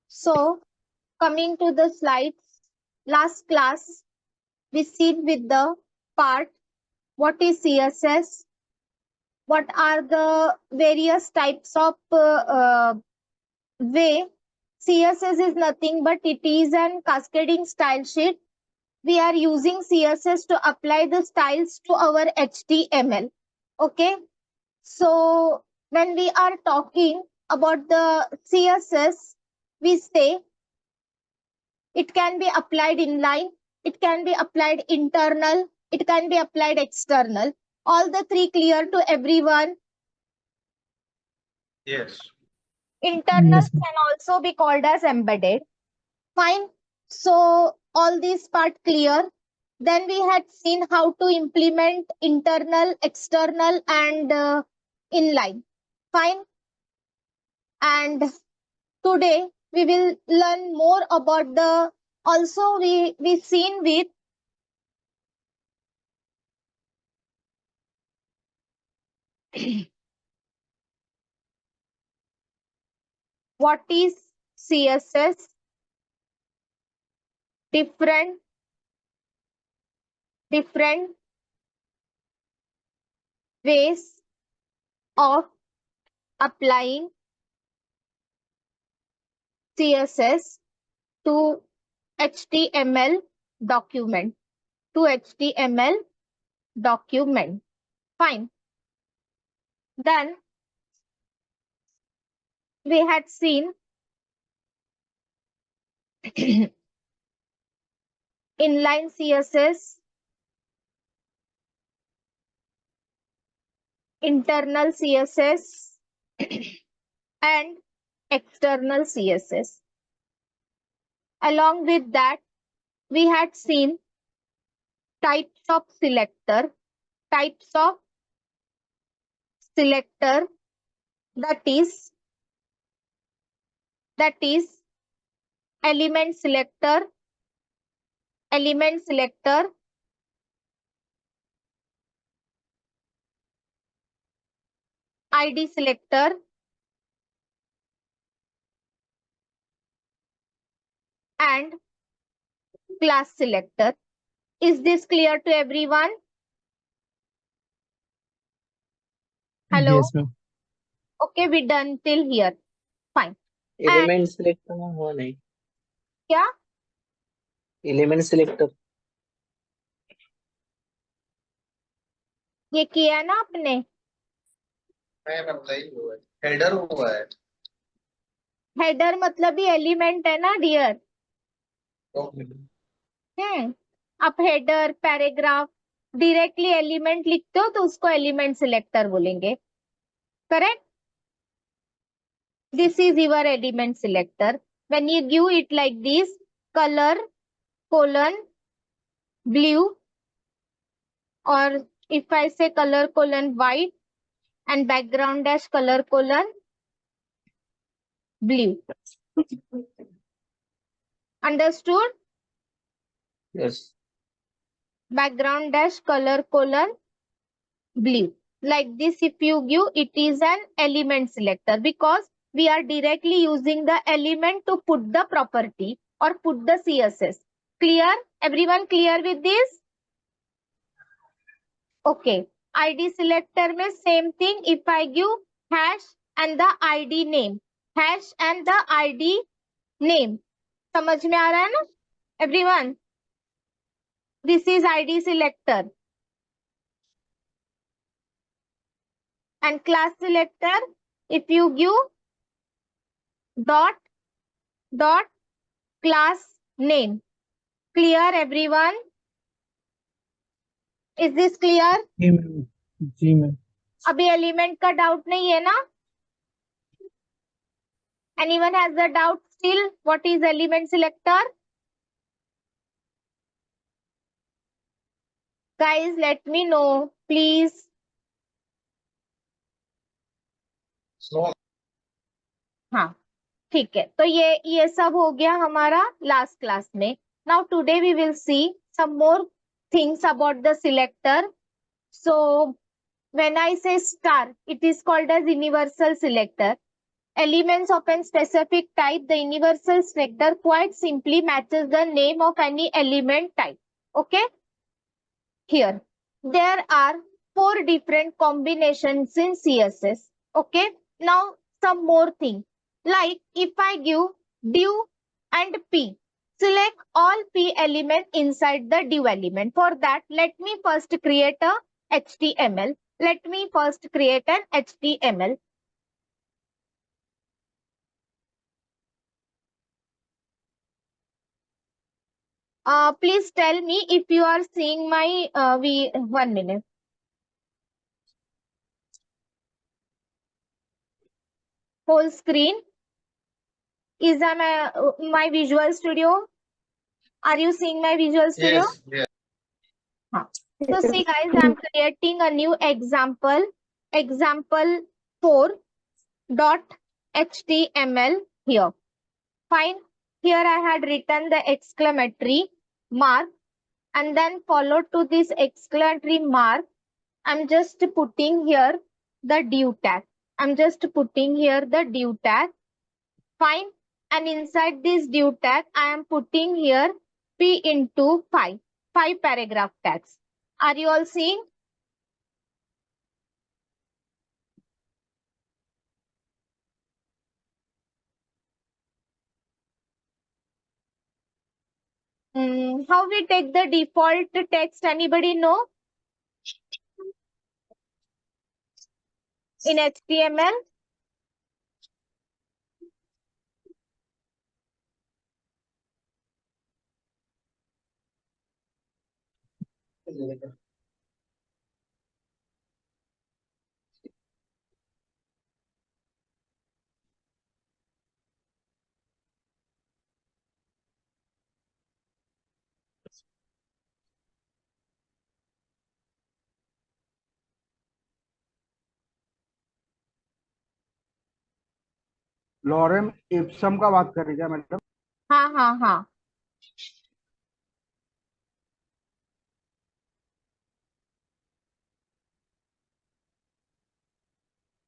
So coming to the slides, last class we seen with the part what is CSS, what are the various types of way. CSS is nothing but it is an cascading style sheet. We are using CSS to apply the styles to our HTML. Okay. So when we are talking about the CSS, we say it can be applied inline, it can be applied internal, it can be applied external. All the three clear to everyone? Yes. Internal Yes. can also be called as embedded. Fine. So all these part clear. Then we had seen how to implement internal, external and inline. Fine. And today we will learn more about the, also we seen with what is CSS, different ways of applying CSS to HTML document, Fine. Then we had seen inline CSS, internal CSS and external CSS. Along with that, we had seen types of selector, that is element selector, ID selector, and class selector. Is this clear to everyone? Hello? Yes, ma'am. Okay, we done till here. Fine. Element selector में हुआ नहीं क्या? Element selector ये किया ना आपने? Header हुआ है। हेडर मतलब ही एलिमेंट है ना डियर। आप हेडर पैराग्राफ डायरेक्टली एलिमेंट लिखते हो तो उसको एलिमेंट सिलेक्टर बोलेंगे, correct? This is your element selector. When you give it like this, color colon blue, or if I say color colon white and background dash color colon blue. Understood? Yes Background dash color colon blue. Like this, if you give, it is an element selector because we are directly using the element to put the property or put the CSS. Clear? Everyone clear with this? Okay. ID selector में same thing. If I give hash and the ID name. Hash and the ID name. समझ में आ रहा है ना? Everyone? This is ID selector. And class selector, if you give dot class name. Clear everyone? Is this clear? जी ma'am. अभी element का doubt नहीं है ना? Anyone has the doubt still? What is element selector? Guys, let me know, please. हाँ, ठीक है। तो ये सब हो गया हमारा लास्ट क्लास में. Now today we will see some more things about the selector. So when I say star, it is called as universal selector. elements of a specific type, the universal selector quite simply matches the name of any element type. Okay. Here, there are 4 different combinations in CSS. Okay. Now, some more thing. Like if I give div and p, select all p element inside the div element. For that, let me first create a HTML. Let me first create an HTML. Please tell me if you are seeing my 1 minute. Whole screen is my Visual Studio. Are you seeing my Visual Studio? Yes, yes. So see guys, I'm creating a new example 4.html here. Fine. Here I had written the exclamatory mark, and then followed to this exclamatory mark, I'm just putting here the div tag. Fine. And inside this div tag, I am putting here p into 5 paragraph tags. Are you all seeing? How we take the default text? Anybody know? In HTML? Lorem Epson का बात कर रही है madam? हाँ हाँ हाँ.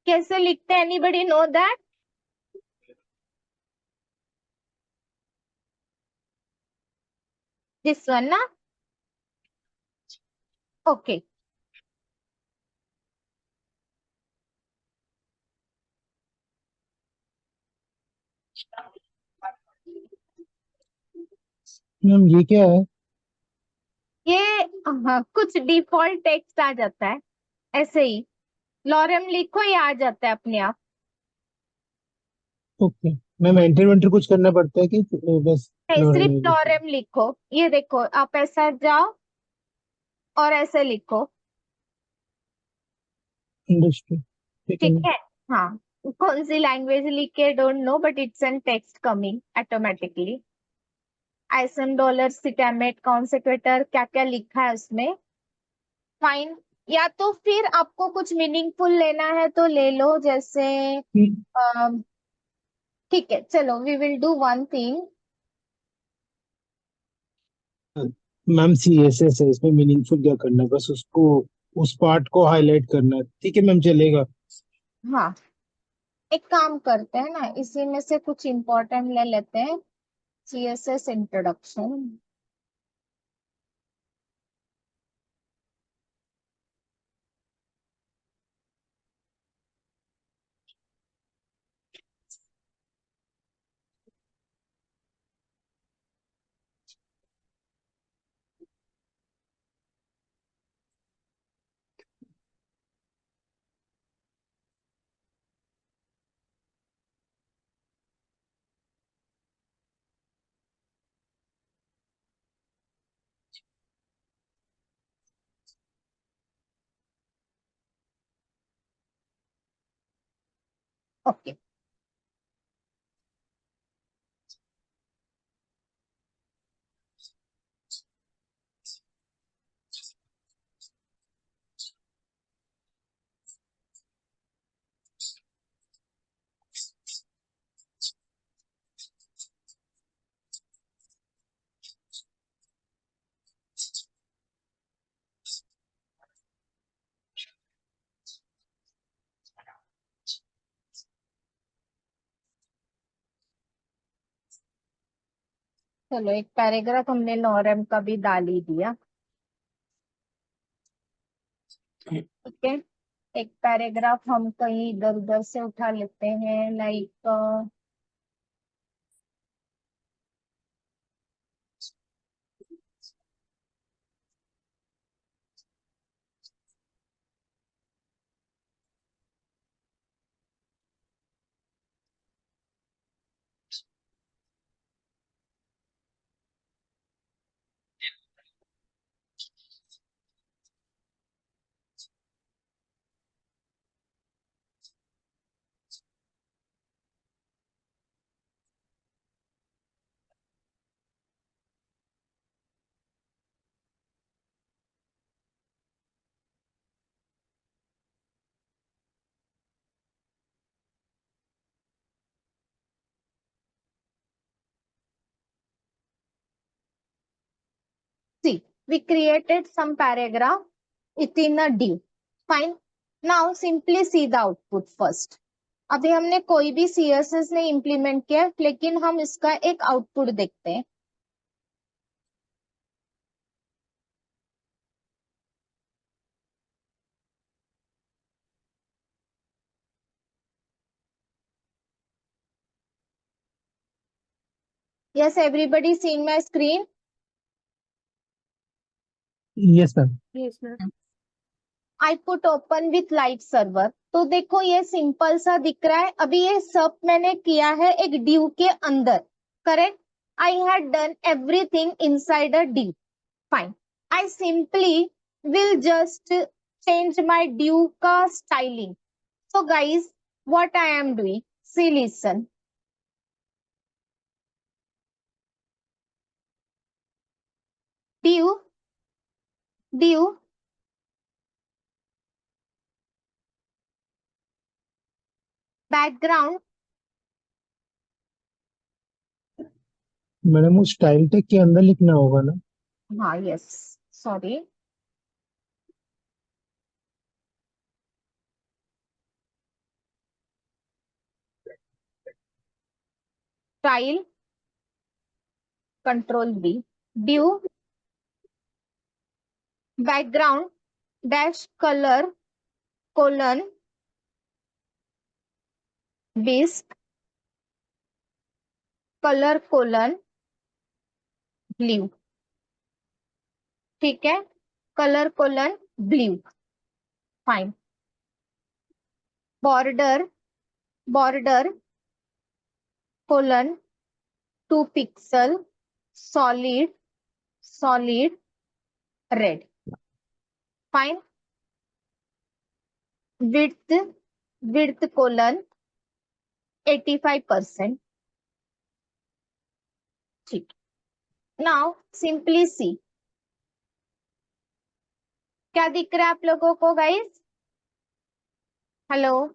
कैसे लिखते हैं? Anybody know that? This one, na? Okay. Ma'am ये क्या है? ये कुछ डिफॉल्ट टेक्स्ट आ जाता है ऐसे ही. लॉरेम लिखो, ये आ जाता है अपने आप. ओके मैम, एंटर वेंटर कुछ करना पड़ता है कि बस नहीं, लॉरेम सिर्फ ही लिखो? लॉरेम लिखो. ये देखो, आप ऐसा जाओ और ऐसे लिखो. अंडरस्टूड, ठीक है ठीक मैम. है. हाँ. कौन सी लैंग्वेज लिखे don't know, but it's an text coming automatically. आइसन डॉलर सिटामेट कॉन्सेक्वेटर क्या क्या लिखा है उसमें. फाइन. या तो फिर आपको कुछ मीनिंगफुल लेना है तो ले लो, जैसे अम, ठीक है, चलो we will do one thing. Ma'am CSS है, इसमें मीनिंगफुल क्या करना है? बस उसको, उस पार्ट को हाईलाइट करना है. ठीक है मैम, चलेगा. हाँ, एक काम करते हैं ना, इसी में से कुछ इंपॉर्टेंट ले लेते हैं. CSS introduction. ओके. चलो एक पैराग्राफ हमने नॉर्म का भी डाल ही दिया। ठीक है, एक पैराग्राफ हम कहीं इधर उधर से उठा लेते हैं, like see, we created some paragraph within a div. Fine. Now simply see the output first. अभी हमने कोई भी CSS नहीं इम्प्लीमेंट किया, लेकिन हम इसका एक आउटपुट देखते हैं। Yes, everybody seen my screen? Yes ma'am. Yes, ma'am. I put open with live server. तो देखो ये सिंपल सा दिख रहा है। अभी ये सब मैंने किया है एक div के अंदर, correct? I had done everything inside a div. Fine. I simply will just change my div का styling. So guys, what I am doing? See, listen. Div background, madam वो स्टाइल टैग के अंदर लिखना होगा ना? हाँ yes, sorry, style control B, div background dash color colon bisque color colon blue. ठीक है, colour colon blue. Fine. Border colon 2 pixel solid red. Fine. Width colon 85%। ठीक। नाउ सिंपली सी, क्या दिख रहा है आप लोगों को गाइस? हेलो।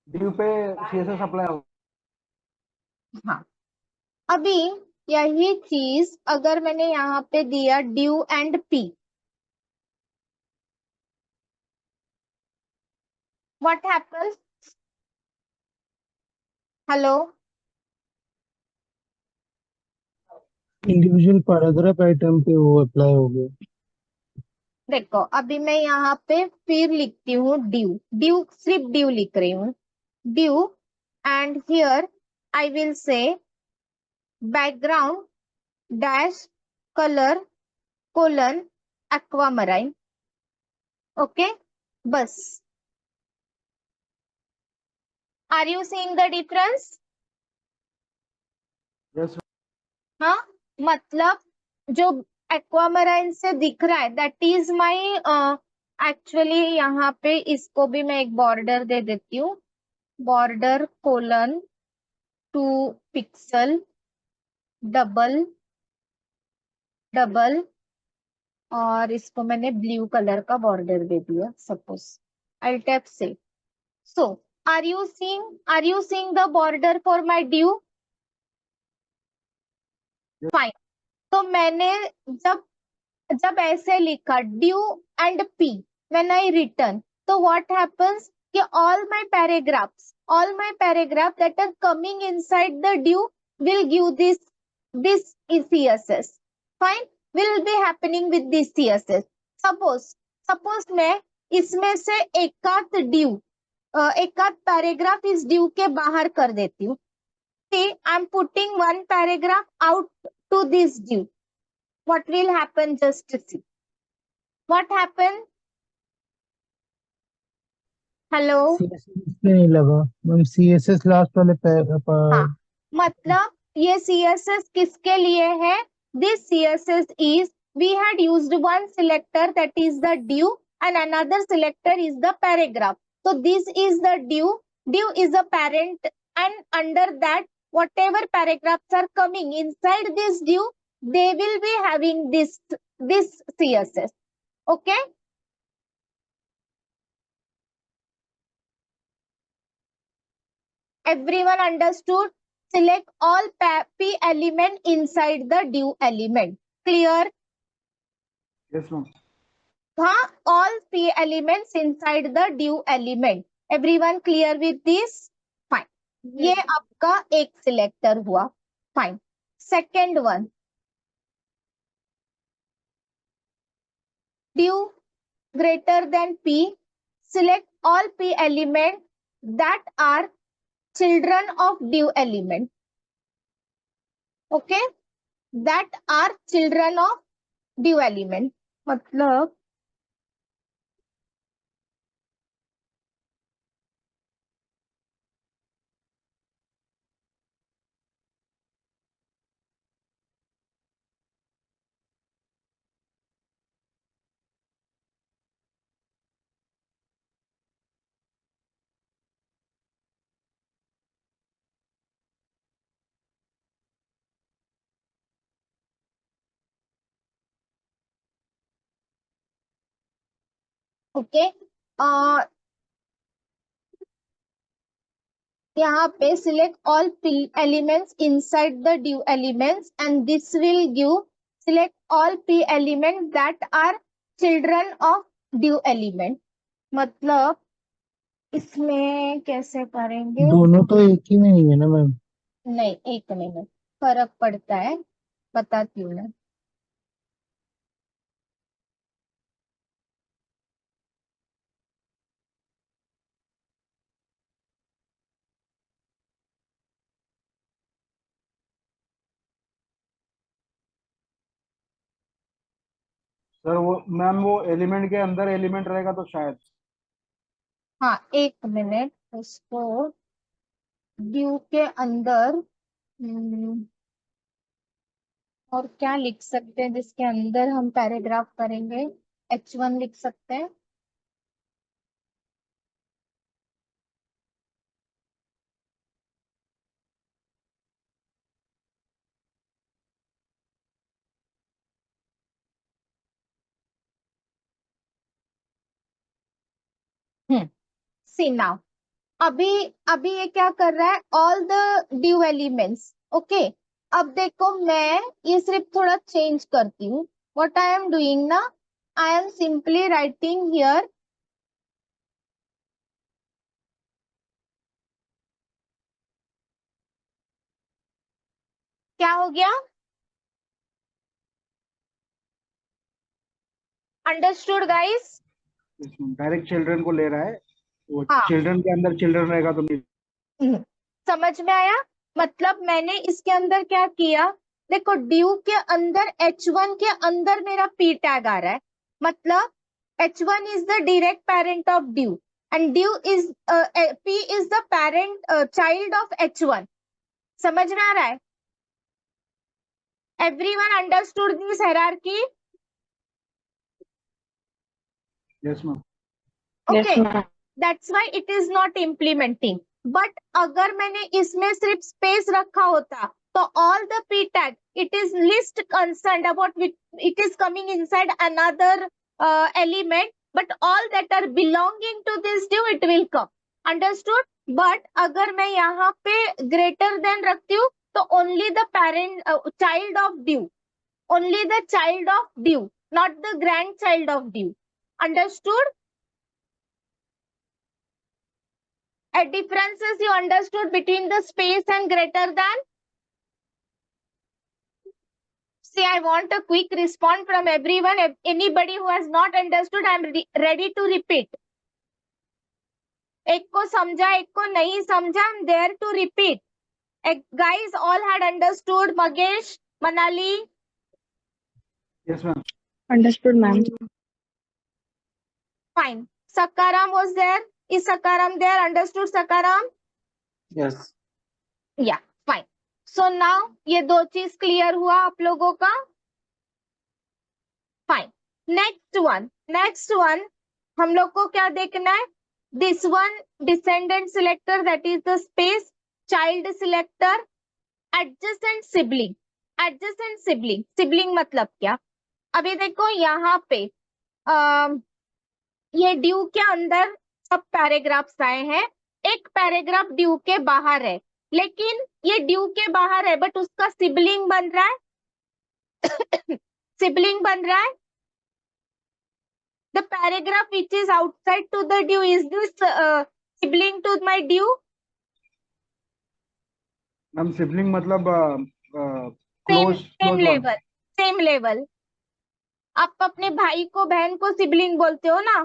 ड्यू पे सीएसएस अप्लाई हो। हाँ, अभी यही चीज अगर मैंने यहाँ पे दिया due and P, what happens? Hello. Individual paragraph item पे वो अप्लाई हो गया। देखो अभी मैं यहाँ पे फिर लिखती हूँ ड्यू सिर्फ ड्यू लिख रही हूँ, div and here I will say background dash colour colon aquamarine. Okay, बस। Are you seeing the difference? Yes हाँ, मतलब जो एक्वामराइन से दिख रहा है दैट इज माई, एक्चुअली यहाँ पे इसको भी मैं एक बॉर्डर दे देती हूँ, बॉर्डर कोलन 2 पिक्सल डबल और इसको मैंने ब्लू कलर का बॉर्डर दे दिया suppose. I tap say. So are you seeing the border for my div? Fine. तो मैंने जब ऐसे लिखा div and P when I return, तो व्हाट हैपेंस कि all my paragraphs that are coming inside the div will give this this is CSS. Fine, will be happening with this CSS. Suppose मैं इसमें से एकाध paragraph इस due के बाहर कर देती हूँ. See, I'm putting one paragraph out to this due. What will happen? Just to see. What happened? Hello. CSS पे नहीं लगा मैम, CSS लास्ट वाले हाँ, मतलब ये CSS किसके लिए है? This CSS is, we had used one selector, that is the div, and another selector is the paragraph. So this is the div is a parent, and under that whatever paragraphs are coming inside this div, they will be having this CSS. Okay. Everyone understood? Select all P element inside the div element. Clear? Yes, ma'am. हाँ, all P elements inside the div element. Everyone clear with this? Fine. ये आपका एक selector हुआ. Fine. Second one. Div greater than P. Select all P elements that are children of div element. Okay? That are children of div element. मतलब okay. यहाँ पे select all P elements inside the div elements, and this will give select all P elements that are children of div element. मतलब इसमें कैसे करेंगे? दोनों तो एक ही में नहीं है ना मैम. नहीं, एक मिनट, फर्क पड़ता है, बताती हूँ मैं. सर वो मैम वो एलिमेंट के अंदर एलिमेंट रहेगा तो शायद. हाँ, एक मिनट. उसको div के अंदर और क्या लिख सकते हैं जिसके अंदर हम पैराग्राफ करेंगे? H1 लिख सकते हैं. सी नाउ, अभी अभी ये क्या कर रहा है? All the due elements. Okay. अब देखो, मैं ये सिर्फ थोड़ा चेंज करती हूँ. व्हाट आई एम डूइंग ना, I am simply writing here क्या हो गया? Understood guys? डायरेक्ट चिल्ड्रन को ले रहा है. वो हाँ. चिल्ड्रन के अंदर चिल्ड्रन रहेगा तो नहीं. समझ में आया? मतलब मैंने इसके अंदर क्या किया? देखो, ड्यू के अंदर H1 के अंदर मेरा P टैग आ रहा है. मतलब H1 is the direct parent of div, and div is P is the parent child of H1. समझ में आ रहा है? Everyone understood this hierarchy? Yes ma'am. Okay. That's why it is not implementing. But अगर मैंने इसमें सिर्फ space रखा होता तो all the P tag, it is least concerned about which it is coming inside another element, but all that are belonging to this div, it will come. Understood? But अगर मैं यहाँ पे greater than रखती हूँ तो only the parent child of div, only the child of div, not the grandchild of div. Understood? A differences you understood between the space and greater than? See, I want a quick response from everyone. If anybody who has not understood, I am ready to repeat. एक को समझा, एक को नहीं समझा, I am there to repeat. Guys, all had understood. Magesh, Manali. Yes, ma'am. Understood, ma'am. Fine. Sakaram was there. Is Sakaram there? Understood, Sakaram? Yes. Yeah, fine. So now ये दो चीज क्लियर हुआ आप लोगों का. फाइन. नेक्स्ट वन हम लोग को क्या देखना है? This one descendant selector, that is the space, child selector, adjacent sibling. Adjacent sibling, sibling मतलब क्या? अभी देखो यहाँ पे ये ड्यू के अंदर सब पैराग्राफ्स आए हैं. एक पैराग्राफ ड्यू के बाहर है, लेकिन ये ड्यू के बाहर है बट उसका सिबलिंग बन रहा है. सिबलिंग बन रहा है. The paragraph which is outside to the due, is this sibling to my due? Ma'am sibling मतलब Same close level, same level. आप अपने भाई को बहन को सिबलिंग बोलते हो ना?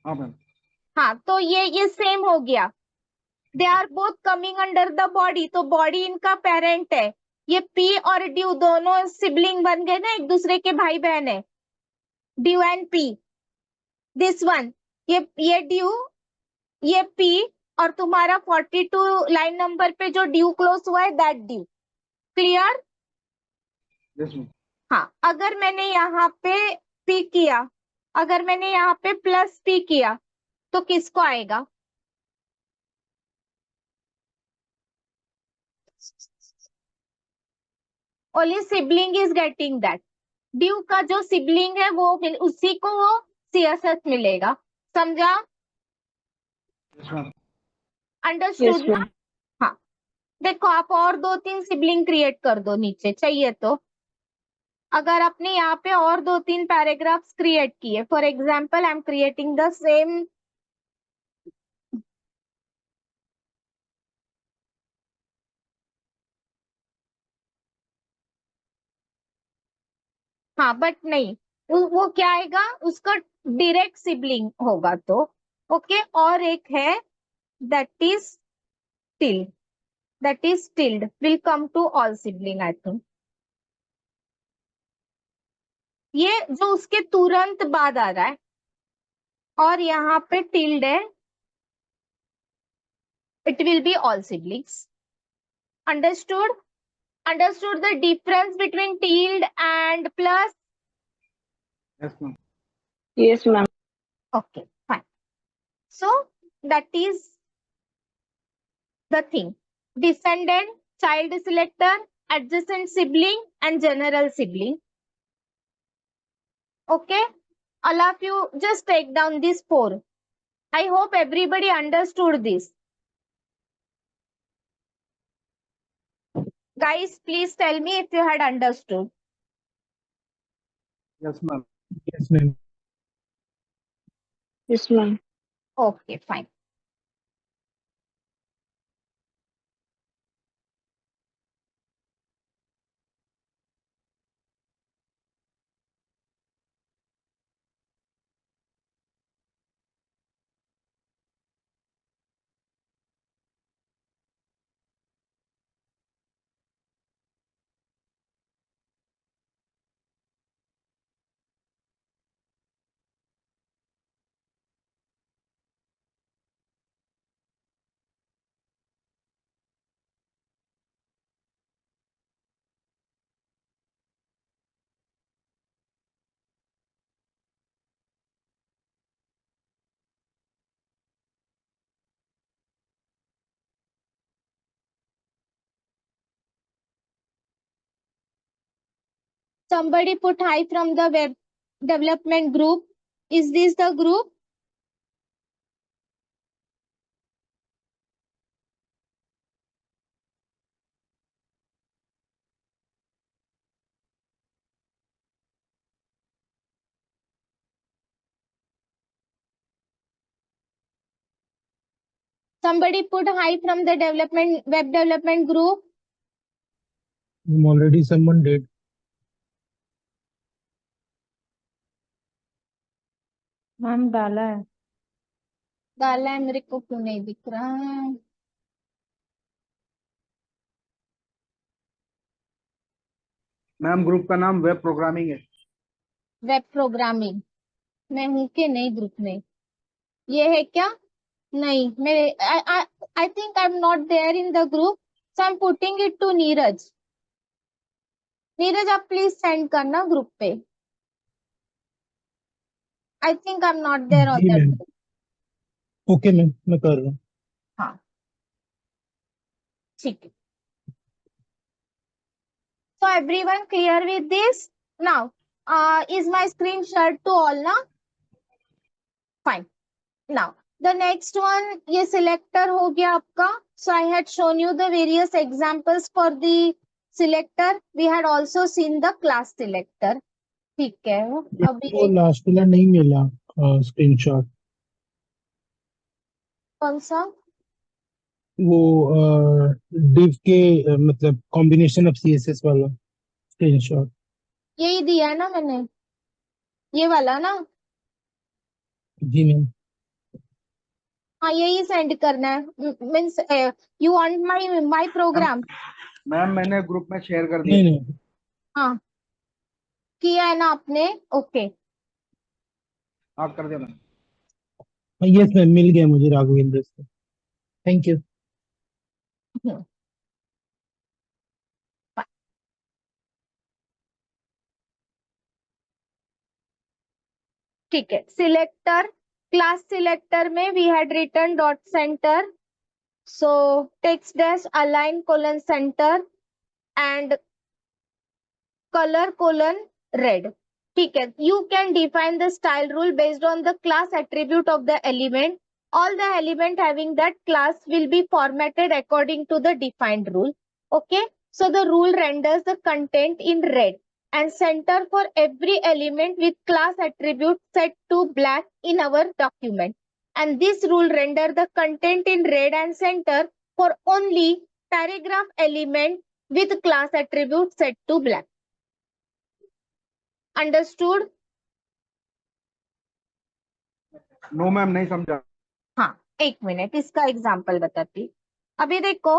हाँ मैम. हाँ, तो ये सेम हो गया. They are both coming under the body, तो बॉडी इनका पेरेंट है. ये पी और ड्यू दोनों सिबलिंग बन गए ना, एक दूसरे के भाई बहन है. Due and P. This one, ये ड्यू, ये पी, और तुम्हारा 42 लाइन नंबर पे जो ड्यू क्लोज हुआ है that due. Clear? Yes ma'am. हाँ, अगर मैंने यहाँ पे पी किया, अगर मैंने यहाँ पे प्लस पी किया, तो किसको आएगा? Only sibling is getting that. Due का जो सिबलिंग है वो उसी को वो सीएसएस मिलेगा. समझा? Yes ma'am. अंडरस्टूड Yes, ना? ma'am. हाँ, देखो आप और 2-3 सिबलिंग क्रिएट कर दो नीचे, चाहिए तो. अगर आपने यहाँ पे और 2-3 पैराग्राफ्स क्रिएट किए, for example I am creating the same. हाँ, बट नहीं, वो क्या आएगा, उसका डायरेक्ट सिबलिंग होगा तो. ओके, और एक है that is tilde. That is tilde will come to all sibling, I think. ये जो उसके तुरंत बाद आ रहा है, और यहाँ पे टिल्ड है, it will be all siblings. Understood? Understood the difference between tilde and plus? Yes ma'am. Yes, ma'am. Okay, fine. So that is the thing. Descendant, child selector, adjacent sibling, and general sibling. Okay, all of you just take down these 4. I hope everybody understood this. Guys, please tell me if you had understood. Yes ma'am. Yes, ma'am. Yes, ma'am. Okay, fine. Somebody put hi from the web development group. Is this the group? Somebody put hi from the web development group. Already someone did. Ma'am डाला है. डाला है, मेरे को क्यों नहीं दिख रहा है? मैम ग्रुप का नाम वेब प्रोग्रामिंग है. वेब प्रोग्रामिंग मैं हूँ कि नहीं ग्रुप में? ये है क्या? नहीं, मेरे I think I am not there in the group, so I am putting it to Neeraj. Neeraj आप प्लीज सेंड करना ग्रुप पे. I think I am not there on जी that ma'am. Group. Okay ma'am, मैं कर रहा हूँ. हाँ ठीक है. So everyone clear with this? Now, is my screen shared to all now? Fine. Now, the next one, ये selector हो गया आपका. So I had shown you the various examples for the selector. We had also seen the class selector. ठीक है. वो अभी last वाला नहीं मिला स्क्रीनशॉट. कौन सा? वो div के मतलब कॉम्बिनेशन ऑफ सीएसएस वाला स्क्रीनशॉट. यही दिया है ना मैंने, ये वाला ना. जी मैम. हाँ यही सेंड करना है. Means you want my program? Ma'am मैंने ग्रुप में शेयर कर नहीं दिया. नहीं. हाँ किया है ना आपने? ओके. आप कर देना. यस मैम, मिल गया मुझे राघवेंद्र से. Thank you. ठीक है. सिलेक्टर, क्लास सिलेक्टर में we had written dot centre, so text dash align colon centre and color colon red. ठीक है. You can define the style rule based on the class attribute of the element. All the element having that class will be formatted according to the defined rule. Okay. So the rule renders the content in red and center for every element with class attribute set to black in our document. And this rule render the content in red and center for only paragraph element with class attribute set to black. Understood? No ma'am नहीं समझा. हाँ एक minute, इसका example बताती. अभी देखो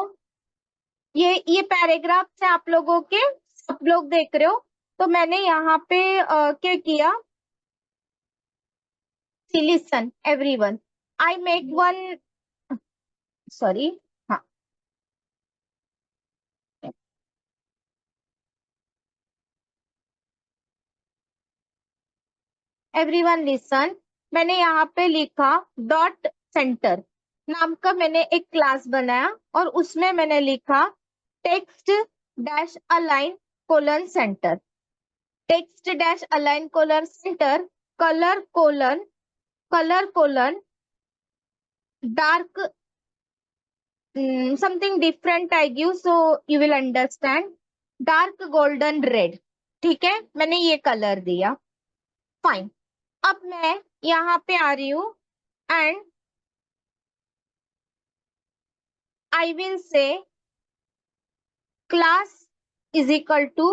ये paragraph से आप लोगों के सब लोग देख रहे हो, तो मैंने यहाँ पे क्या किया? Listen everyone, I make one, sorry, हाँ एवरीवन लिसन. मैंने यहाँ पे लिखा डॉट सेंटर नाम का मैंने एक क्लास बनाया और उसमें मैंने लिखा text dash align colon centre. Text dash align colon centre colour colon dark something different I give, so you will understand. Dark golden red. ठीक है, मैंने ये कलर दिया. फाइन. अब मैं यहाँ पे आ रही हूँ and I will say class is equal to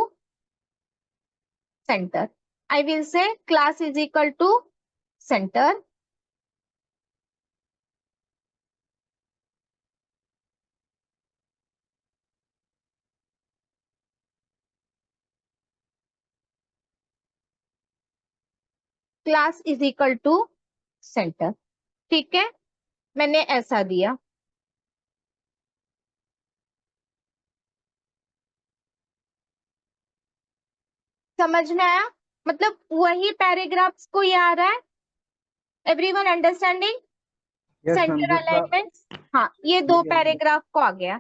centre. I will say class is equal to centre. Class is equal to centre. ठीक है, मैंने ऐसा दिया. समझ में आया? मतलब वही पैराग्राफ्स को ये आ रहा है. Everyone understanding? Yes ma'am centre जिसका अलाइनमेंट. हाँ ये दो पैराग्राफ को आ गया.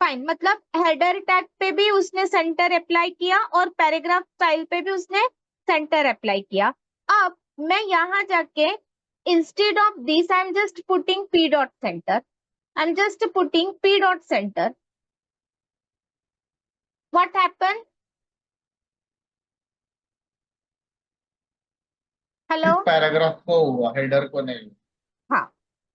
फाइन. मतलब हेडर टैग पे भी उसने सेंटर अप्लाई किया और पैराग्राफ स्टाइल पे भी उसने सेंटर अप्लाई किया. अब मैं यहाँ जाके instead of this I am just putting p dot centre. I am just putting p dot centre. What happen? Hello. Paragraph को हुआ, हेडर को नहीं. हाँ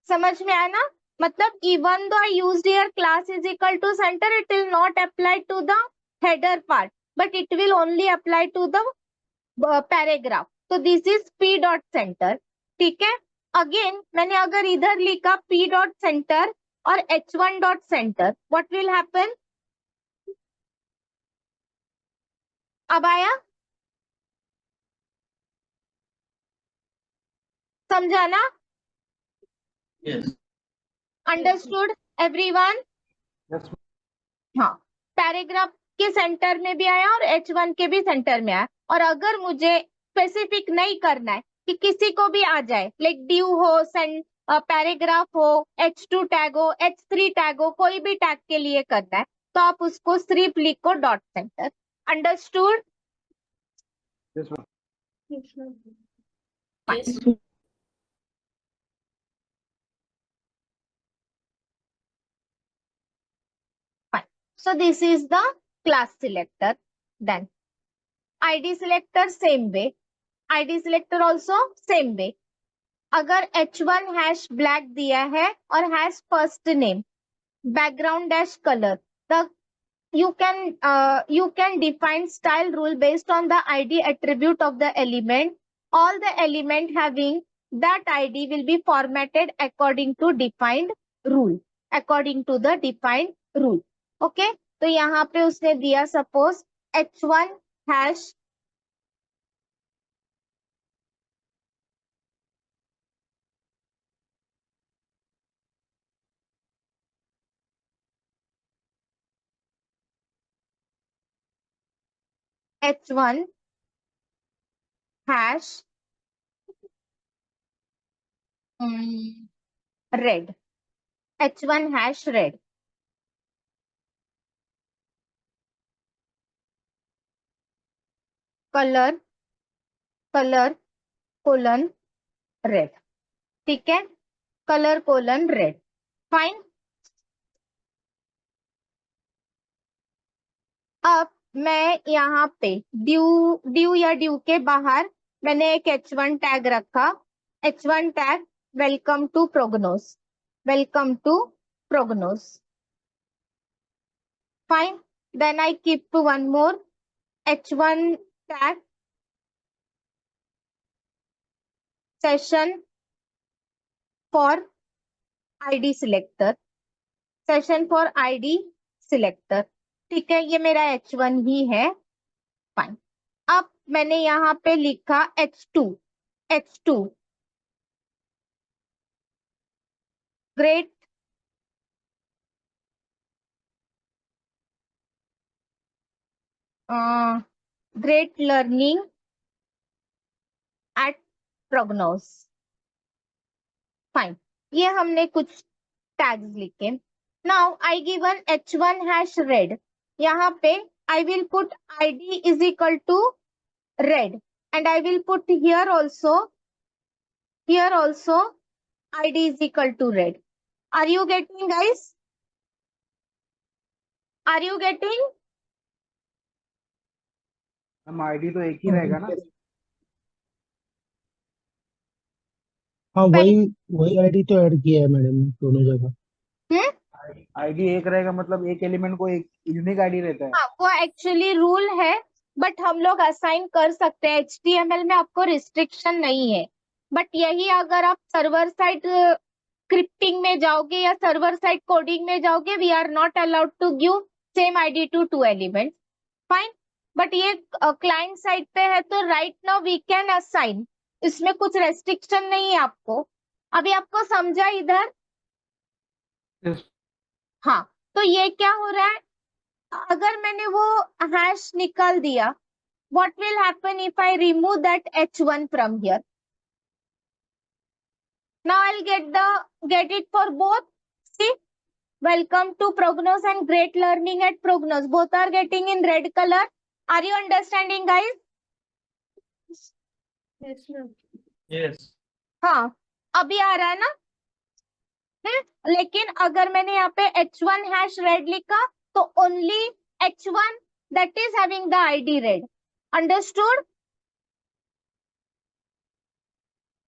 समझ में आया ना? मतलब even though I used here class is equal to centre, it will not apply to the header part, but it will only apply to the paragraph. So this is p dot center. ठीक है. Again मैंने अगर इधर लिखा p dot center और h1 dot center, what will happen? अब आया? समझा ना? Yes. Understood everyone? Yes. हाँ, पैराग्राफ के सेंटर में भी आया और H1 के भी सेंटर में आया. और अगर मुझे स्पेसिफिक नहीं करना है कि किसी को भी आ जाए, लाइक ड्यू हो, पैराग्राफ हो, H2 टैग हो, H3 टैग हो, कोई भी टैग के लिए करना है, तो आप उसको सिर्फ लिखो dot centre. Understood? Yes, ma'am. So this is the class selector. Then ID selector same way. ID selector also same way. अगर H1 hash black दिया है और hash first name, background dash color, the you can define style rule based on the ID attribute of the element. All the element having that ID will be formatted according to defined rule. According to the defined rule. Okay? तो यहाँ पे उसने दिया suppose H1 hash H1 hash red. H1 hash red. color colon red. ठीक है. color colon red. Fine. अब मैं यहाँ पे ड्यू या ड्यू के बाहर मैंने एक H1 टैग रखा. H1 tag welcome to Prognoz. Welcome to Prognoz. Fine. Then I keep one more H1 tag session for ID selector. Session for ID selector. ठीक है, ये मेरा H1 ही है. फाइन. अब मैंने यहाँ पे लिखा H2 great great learning at Prognoz. Fine. ये हमने कुछ टैग्स लिखे. Now I given H1 hash red. यहाँ पे I will put ID is equal to red and I will put here also ID is equal to red. Are you getting, guys? Are you getting? हम ID तो एक ही रहेगा ना. हाँ, वही ID तो ऐड किया है मैडम दोनों जगह. आईडी एक रहेगा मतलब एक एलिमेंट को एक यूनिक आईडी रहता है. हाँ, वो एक्चुअली रूल है, बट हम लोग असाइन कर सकते हैं. HTML में आपको रिस्ट्रिक्शन नहीं है. बट यही अगर आप सर्वर साइड स्क्रिप्टिंग में जाओगे या सर्वर साइड कोडिंग में जाओगे, we are not allowed to give same ID to 2 element. Fine. But ये क्लाइंट साइड पे है, तो right now we can assign. इसमें कुछ रेस्ट्रिक्शन नहीं है आपको. अभी आपको समझा इधर? Yes. हाँ. तो ये क्या हो रहा है, अगर मैंने वो हैश निकाल दिया, what will happen if I remove that H1 from here? Now I'll get it for both. See, welcome to Prognoz and great learning at Prognoz. Both are getting in red color. Are you understanding, guys? Yes, ma'am. Yes. हाँ, अभी आ रहा है ना? है? लेकिन अगर मैंने यहाँ पे H1 हैश रेड लिखा, तो only H1 that is having the ID red. Understood?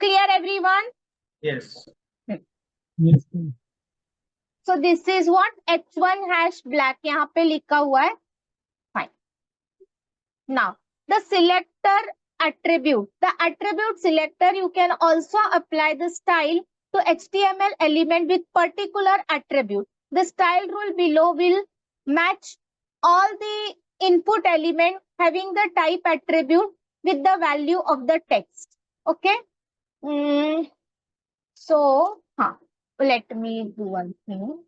Clear, everyone? Yes. Yes, ma'am. So this is what H1 hash black यहाँ पे लिखा हुआ है. Fine. Now, the selector attribute. The attribute selector, you can also apply the style to HTML element with particular attribute. The style rule below will match all the input element having the type attribute with the value of the text. Okay. So, let me do one thing.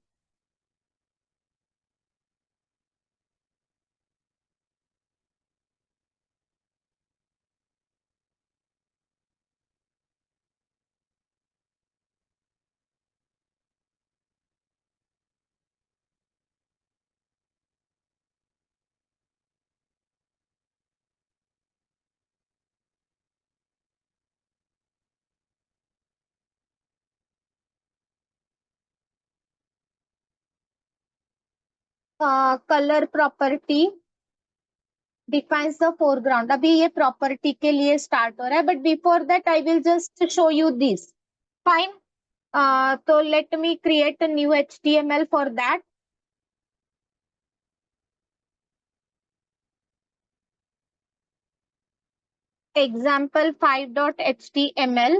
Color property defines the foreground. अभी ये property के लिए start हो रहा है, but before that I will just show you this. Fine. So let me create a new HTML for that. Example 5.html.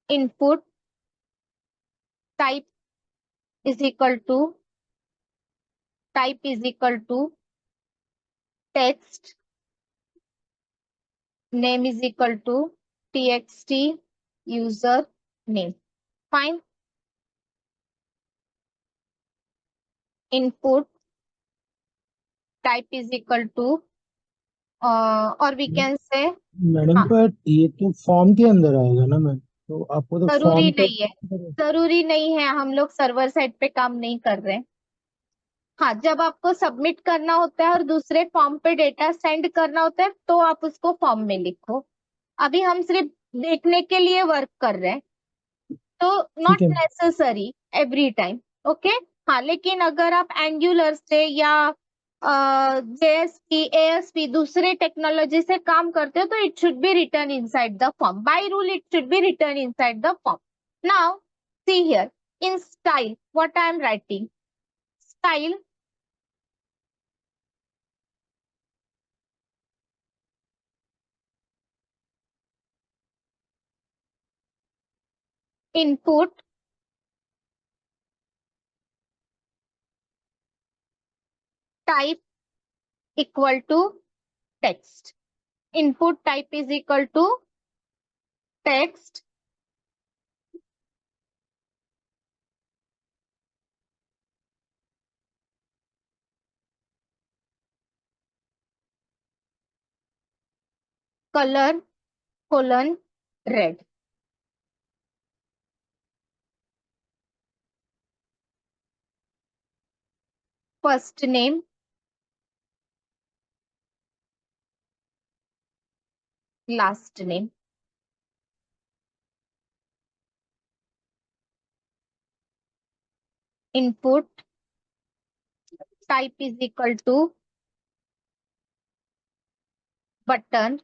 Input type is equal to text, name is equal to txt user name. Fine. Input type is equal to or we can say madam हाँ, पर ये तो form के अंदर आएगा ना ma'am, तो आपको तो जरूरी फॉर्म का नहीं है, जरूरी नहीं है, हम लोग सर्वर साइड पे काम नहीं कर रहे हैं. हाँ, जब आपको सबमिट करना होता है और दूसरे फॉर्म पे डेटा सेंड करना होता है तो आप उसको फॉर्म में लिखो. अभी हम सिर्फ देखने के लिए वर्क कर रहे हैं, तो नॉट ठीक है नेसेसरी एवरी टाइम. ओके. हाँ, लेकिन अगर आप एंगुलर से या जेएसपी एएसपी दूसरे टेक्नोलॉजी से काम करते हो तो it should be return inside the form. By rule it should be return inside the form. Now see here in style what I am writing. Style input type equal to text. Input type is equal to text. Color colon red. First name, last name. Input type is equal to button.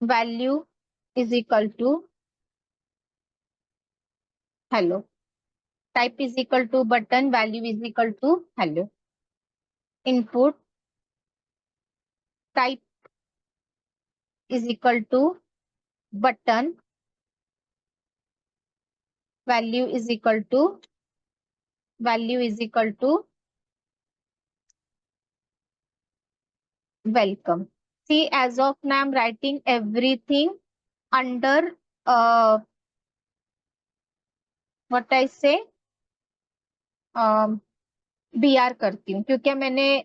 Value is equal to hello. Type is equal to button. Value is equal to hello. Input type is equal to button. Value is equal to welcome. See, as of now I'm writing everything under what I say BR करती हूँ क्योंकि मैंने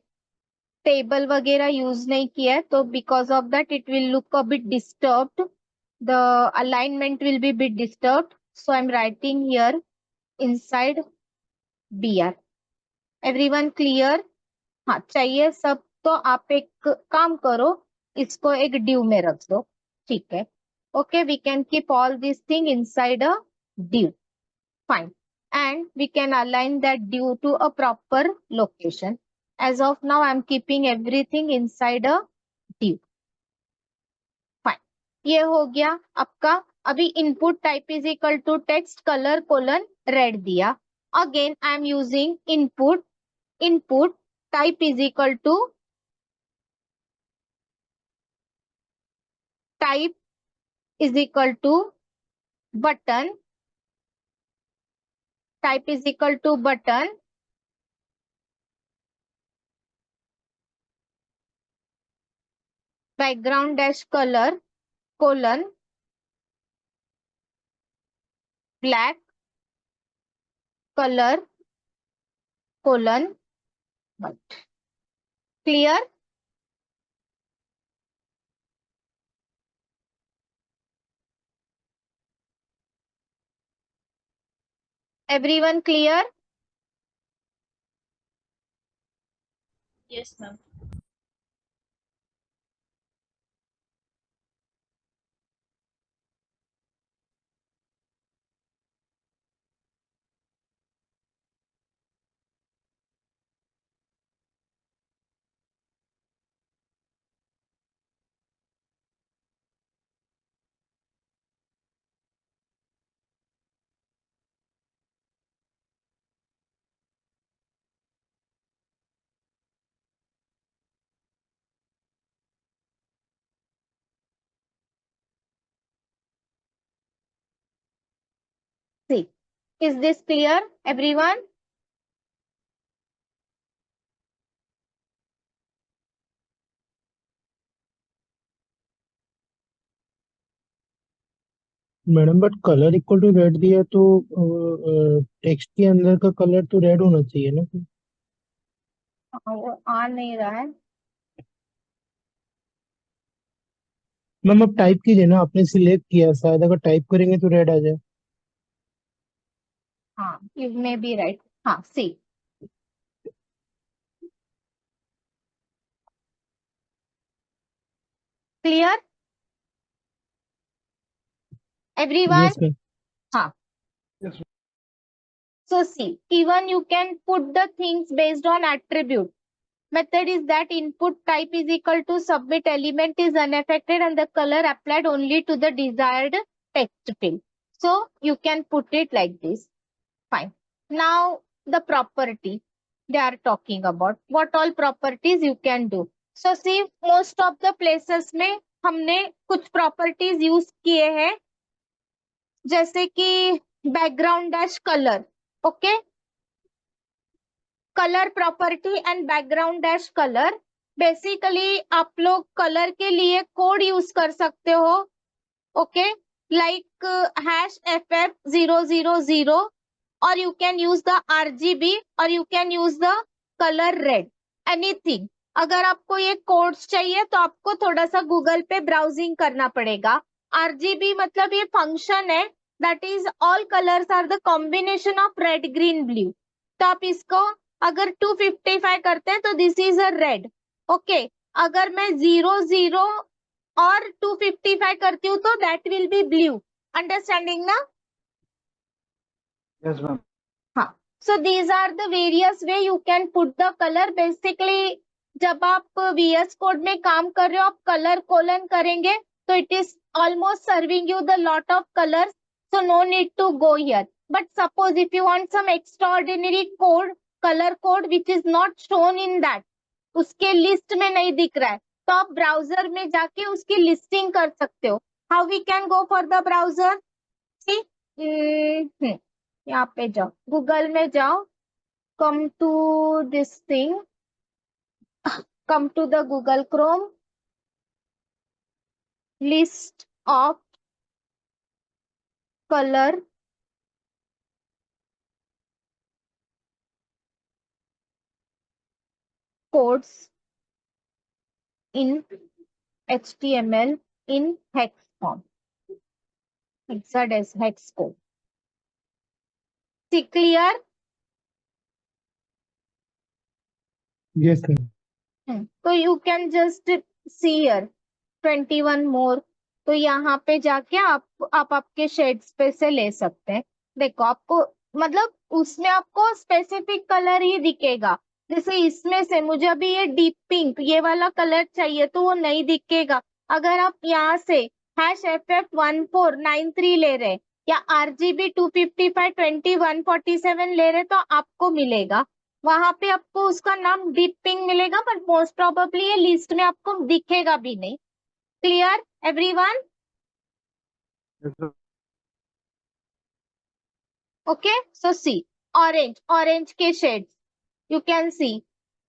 table वगैरह use नहीं किया है, तो because of that it will look a bit disturbed, the alignment will be bit disturbed, so I am writing here inside BR. Everyone clear? हाँ, चाहिए सब तो आप एक काम करो, इसको एक ड्यू में रख दो. ठीक है. Okay, we can keep all these thing inside a div. Fine. And we can align that div to a proper location. As of now, I'm keeping everything inside a div. Fine. ये हो गया आपका. अभी input type is equal to text color colon red दिया. Again, I'm using input type is equal to type is equal to button. Type is equal to button. Background dash color colon black color colon white. Clear? Everyone clear? Yes, ma'am. See, is this clear, everyone? Madam but colour equal to red दिया तो text के अंदर का colour तो red होना चाहिए ना. वो आ नहीं रहा है. मैम अब टाइप कीजिए ना, आपने सिलेक्ट किया, शायद अगर टाइप करेंगे तो रेड आ जाए. हाँ, you may be right. हाँ, see. Clear? Everyone? Yes ma'am. हाँ. Yes. So see, even you can put the things based on attribute. Method is that input type is equal to submit element is unaffected and the color applied only to the desired text field. So you can put it like this. Fine. Now the property they are talking about. What all properties you can do. So see, most of the places में हमने कुछ properties use किए हैं, जैसे कि background dash color. Okay. Colour property and background dash colour. Basically आप लोग colour के लिए कोड यूज कर सकते हो. ओके, लाइक #FF000 और you can use the RGB और you can use the colour red, anything. अगर आपको ये कोड्स चाहिए तो आपको थोड़ा सा गूगल पे ब्राउजिंग करना पड़ेगा. RGB मतलब ये फंक्शन है, that is all colours are the combination of red green blue. तो आप इसको अगर 255 करते हैं तो this is a red. Okay, अगर मैं 00 और 255 करती हूँ तो that will be blue. Understanding ना? Yes, ma'am. हाँ. So these are the various way you can put the colour. Basically जब आप VS कोड में काम कर रहे हो, आप कलर कोलन करेंगे तो it is almost serving you the lot of colours. So no need to go here. But suppose if you want some extraordinary code, color code which is not shown in that, उसके list में नहीं दिख रहा है, तो आप browser में जाके उसकी लिस्टिंग कर सकते हो. How we can go for the browser? यहाँ पे जाओ, गूगल में जाओ, come to this thing, come to the Google Chrome, list of colour codes in HTML in hex form. Hex code. See, clear? Yes ma'am. तो you can just see here 21 more. तो यहाँ पे जाके आप आपके shades पे से ले सकते हैं. देखो आपको मतलब उसमें आपको स्पेसिफिक कलर ही दिखेगा. जैसे इसमें से मुझे अभी ये डीप पिंक ये वाला कलर चाहिए तो वो नहीं दिखेगा। अगर आप यहाँ से #FF1493 ले रहे या RGB 255 20 147 ले रहे तो आपको मिलेगा, वहां पे आपको उसका नाम डीप पिंक मिलेगा, पर मोस्ट प्रोबेबली ये लिस्ट में आपको दिखेगा भी नहीं। Clear everyone? Yes, sir. Okay, so see orange के shades you can see,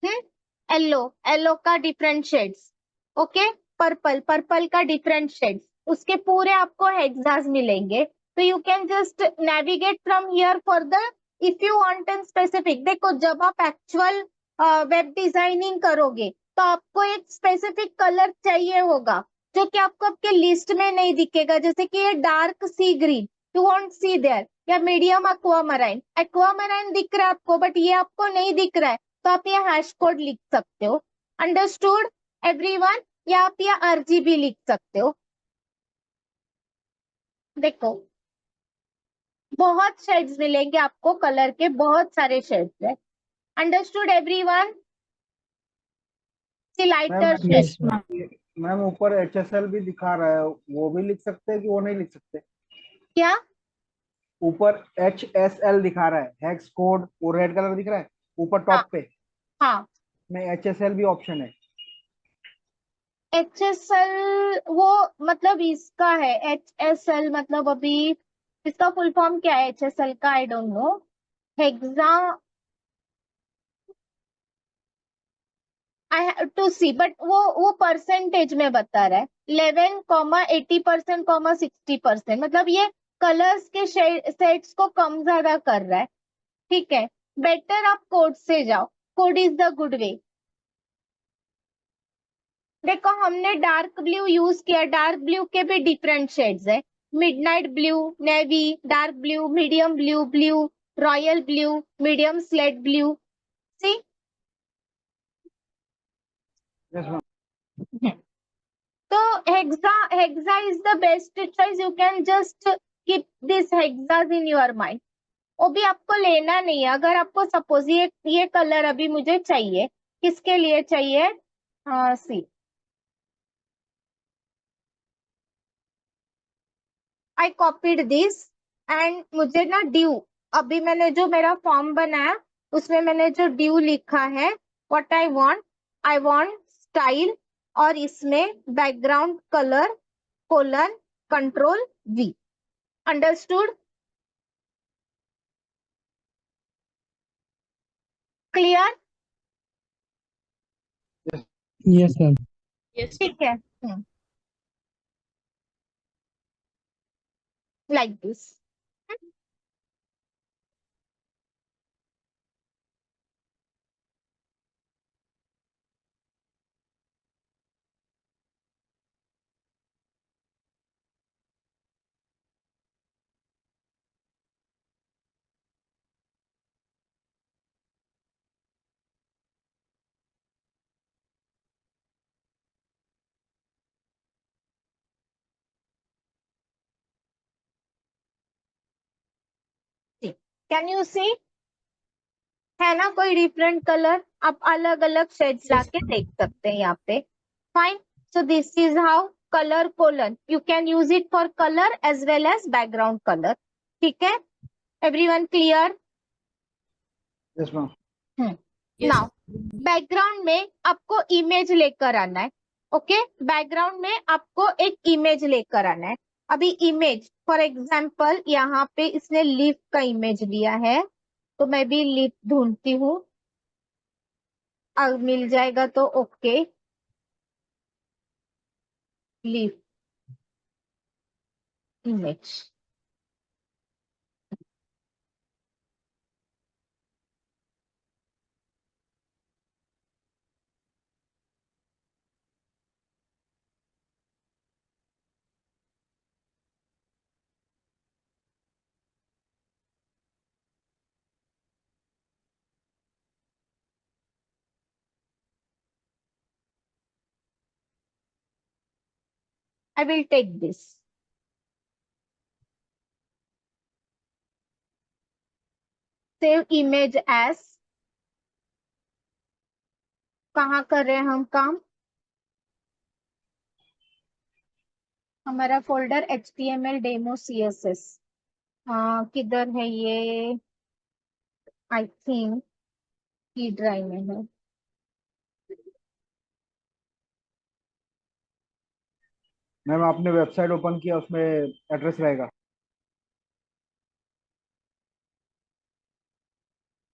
yellow का डिफरेंट शेड्स, ओके, पर्पल का डिफरेंट शेड्स, उसके पूरे आपको हेक्सास मिलेंगे। तो you can just navigate from here for the if you want an specific. देखो जब आप एक्चुअल वेब डिजाइनिंग करोगे तो आपको एक स्पेसिफिक कलर चाहिए होगा जो कि आपको आपके लिस्ट में नहीं दिखेगा, जैसे कि ये dark sea green you want see there, या मीडियम एक्वामराइन दिख रहा है आपको बट ये आपको नहीं दिख रहा है, तो आप ये हैश कोड लिख सकते हो। Understood everyone? या आप ये RGB लिख सकते हो। देखो बहुत शेड्स मिलेंगे आपको, कलर के बहुत सारे शेड्स है। Understood everyone? Lighter ma'am shade, yes ma'am. Ma'am ऊपर HSL भी दिखा रहा है, वो भी लिख सकते हैं कि वो नहीं लिख सकते? क्या? ऊपर HSL दिखा रहा है, हेक्स कोड, वो रेड कलर दिख रहा है ऊपर हाँ टॉप पे, हाँ, में HSL भी ऑप्शन है। HSL वो मतलब इसका है, HSL मतलब अभी इसका फुल फॉर्म क्या है HSL का? I don't know. Hexa, I have to see, but वो परसेंटेज में बता रहा है 11, 80%, 60%, मतलब ये कलर्स के सेट्स को कम ज्यादा कर रहा है। ठीक है, बेटर आप कोड से जाओ, code is the good way. देखो हमने डार्क ब्लू यूज किया, डार्क ब्लू के भी डिफरेंट शेड्स है, midnight blue, navy, dark blue, medium blue, blue royal blue, medium slate blue. See, yes ma'am. तो hexa is the best choice. You can just keep this hexas in your mind. वो भी आपको लेना नहीं है। अगर आपको सपोज ये कलर अभी मुझे चाहिए, किसके लिए चाहिए? सी, आई कॉपीड दिस एंड मुझे ना ड्यू, अभी मैंने जो मेरा फॉर्म बनाया उसमें मैंने जो ड्यू लिखा है, व्हाट आई वांट स्टाइल, और इसमें background colour :Ctrl+V। Understood? Clear? Yes ma'am. ठीक है, लाइक दिस। कैन यू सी? है ना कोई डिफरेंट कलर? आप अलग अलग शेड्स लाके देख सकते हैं यहाँ पे। Fine, so this is how colour colon you can use it for colour as well as background colour. ठीक है, everyone clear? Yes ma'am. Now background में आपको इमेज लेकर आना है। ओके, बैकग्राउंड में आपको एक इमेज लेकर आना है। अभी इमेज फॉर एग्जांपल यहाँ पे इसने लीफ का इमेज लिया है, तो मैं भी लीफ ढूंढती हूँ, अब मिल जाएगा तो okay. Leaf image, I will take this. Save image as कहाँ कर रहे हैं हम काम? हमारा फोल्डर HTML डेमो CSS, हाँ किधर है ये? आई थिंक की ड्राइव में है। मैम आपने वेबसाइट ओपन किया, उसमें एड्रेस रहेगा।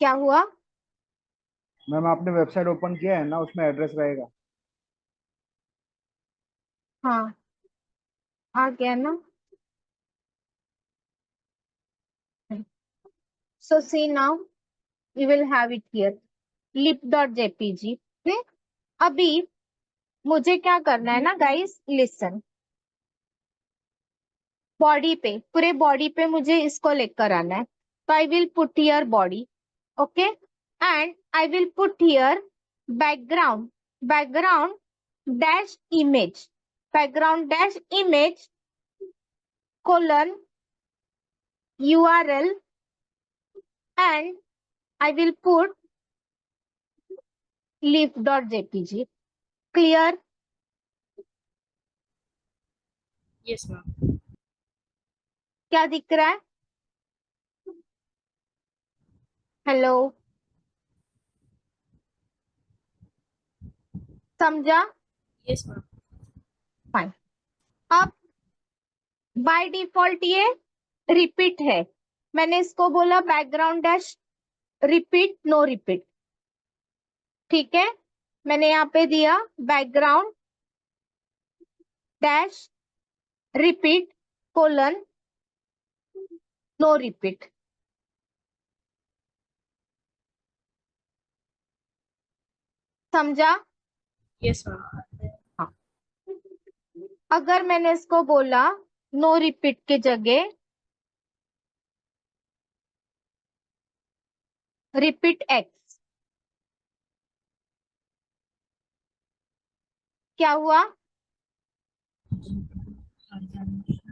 क्या हुआ? मैम आपने वेबसाइट ओपन किया है ना, उसमें एड्रेस रहेगा। हाँ आ गया ना। So see now, we will have it here. lip.jpg. अभी मुझे क्या करना है ना गाइस, लिसन। बॉडी पे, पूरे बॉडी पे मुझे इसको लेकर आना है। तो आई will put here body, okay, and I will put here background, background dash image, background dash image colon URL, and I will put leaf.jpg. Clear? Yes, ma'am. क्या दिख रहा है? हेलो, समझा? Yes, ma'am. फाइन। अब by default ये repeat है, मैंने इसको बोला background dash repeat, no repeat, ठीक है। मैंने यहाँ पे दिया background dash repeat colon no repeat. समझा? Yes, ma'am. हाँ। अगर मैंने इसको बोला नो रिपीट की जगह रिपीट एक्स, क्या हुआ?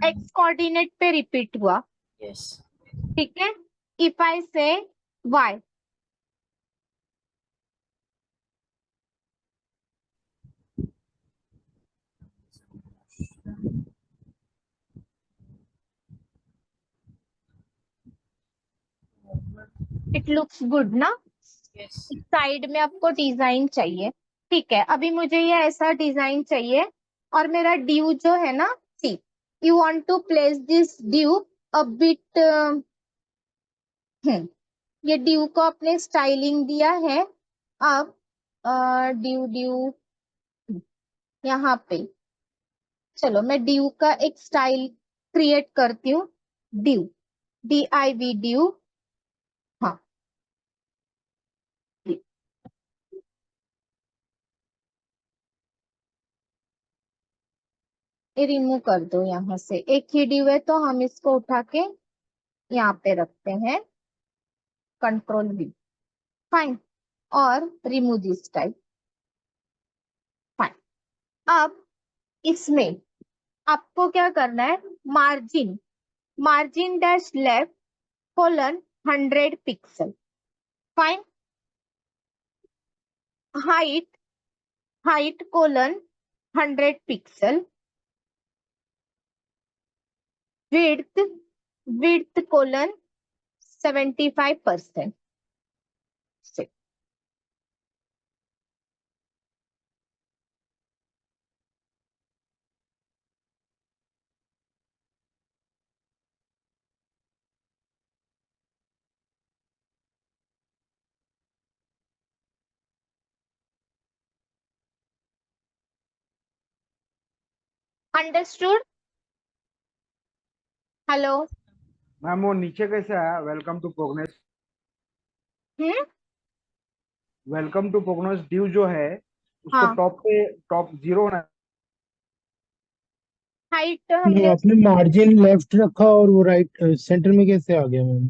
एक्स कोऑर्डिनेट पे रिपीट हुआ, Yes. ठीक है। इफ आई से वाई, इट लुक्स गुड ना। Yes. साइड में आपको डिजाइन चाहिए, ठीक है। अभी मुझे ये ऐसा डिजाइन चाहिए, और मेरा ड्यू जो है ना, see you want to place this div a bit, ये ड्यू को आपने स्टाइलिंग दिया है। अब ड्यू ड्यू यहाँ पे, चलो मैं ड्यू का एक स्टाइल क्रिएट करती हूँ। ड्यू, DIV ड्यू, हाँ ये रिमूव कर दो यहाँ से, एक ही ड्यू है तो हम इसको उठा के यहाँ पे रखते हैं, कंट्रोल V, फाइन, और रिमूव दिस टाइप, फाइन। अब इसमें आपको क्या करना है, margin, margin dash left colon 100 pixel, fine. Height, height colon 100 pixel, width, width colon 75% से, अंडरस्टूड? हेलो? मैम वो नीचे कैसे आया, welcome to Prognoz? Welcome to Prognoz div जो है उसको हाँ, टॉप पे, टॉप 0 होना है। हाइट नहीं, हमने आपने मार्जिन लेफ्ट रखा और वो राइट सेंटर में कैसे आ गया मैम?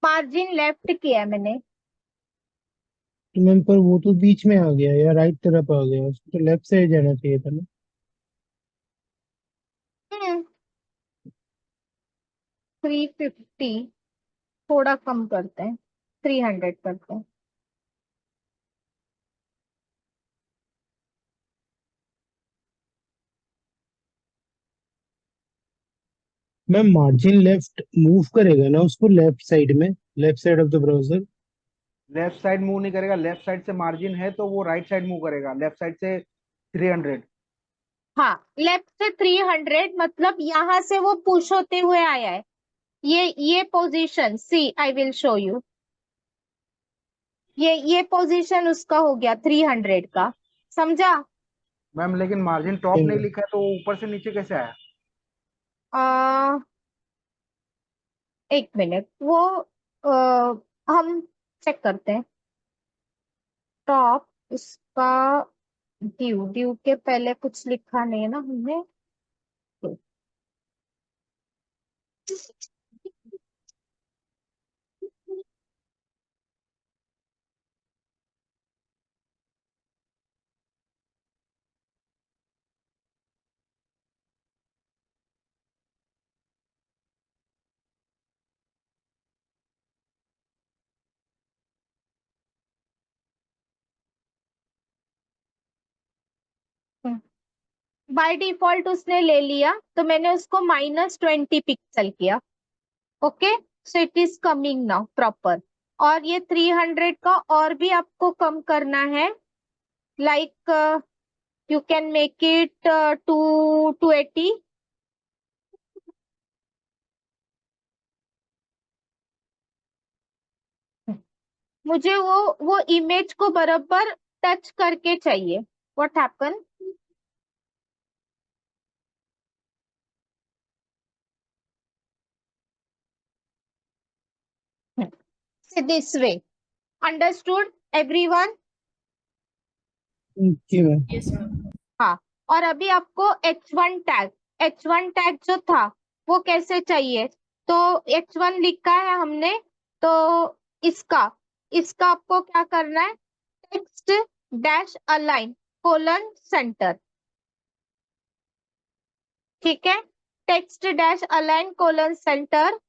मार्जिन लेफ्ट किया मैंने। तो मैम पर वो तो बीच में आ गया या राइट तरफ आ गया, उसको तो लेफ्ट साइड जाना चाहिए था ना। 350, थोड़ा कम करते हैं, 300 करते हैं। मैम मार्जिन लेफ्ट मूव करेगा ना उसको लेफ्ट साइड में, left side of the browser. Left side move नहीं करेगा, लेफ्ट साइड से मार्जिन है तो वो राइट साइड मूव करेगा, लेफ्ट साइड से 300। हाँ, लेफ्ट से 300 मतलब यहाँ से वो पुश होते हुए आया है। ये position see, I will show you. ये पोजीशन उसका हो गया 300 का, समझा? मैम लेकिन मार्जिन टॉप नहीं लिखा है तो वो ऊपर से नीचे कैसे आया? आ, एक मिनट, वो हम चेक करते हैं। टॉप उसका ड्यू ड्यू के पहले कुछ लिखा नहीं है ना हमने। बाय डिफॉल्ट उसने ले लिया तो मैंने उसको -20 पिक्सल किया। Okay, so it is coming now proper. और ये 300 का और भी आपको कम करना है, like you can make it 280। मुझे वो इमेज को बराबर टच करके चाहिए। What happen? This way, understood everyone? Okay ma'am. Yes, ma'am. हाँ, और अभी आपको H1 टैग जो था वो कैसे चाहिए? तो H1 लिखा है हमने, तो इसका इसका आपको क्या करना है? Text dash align colon centre. ठीक है, text dash align colon centre,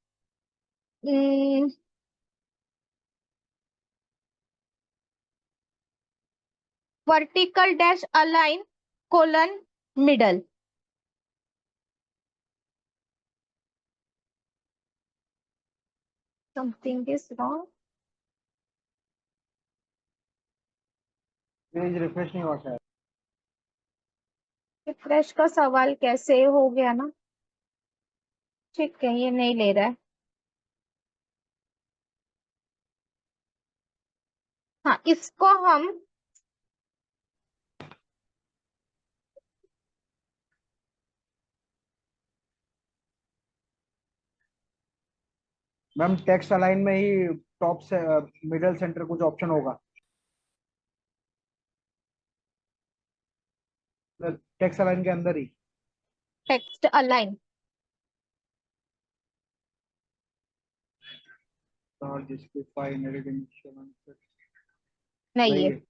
vertical dash align colon middle. Something is wrong. Page refresh नहीं हुआ शायद। रिफ्रेश का सवाल कैसे हो गया ना? ठीक है, ये नहीं ले रहा है। हाँ, इसको हम मैम टेक्स्ट अलाइन में ही टॉप से मिडल सेंटर कुछ ऑप्शन होगा, टेक्स्ट अलाइन के अंदर ही। टेक्स्ट अलाइन नहीं नहीं है। है।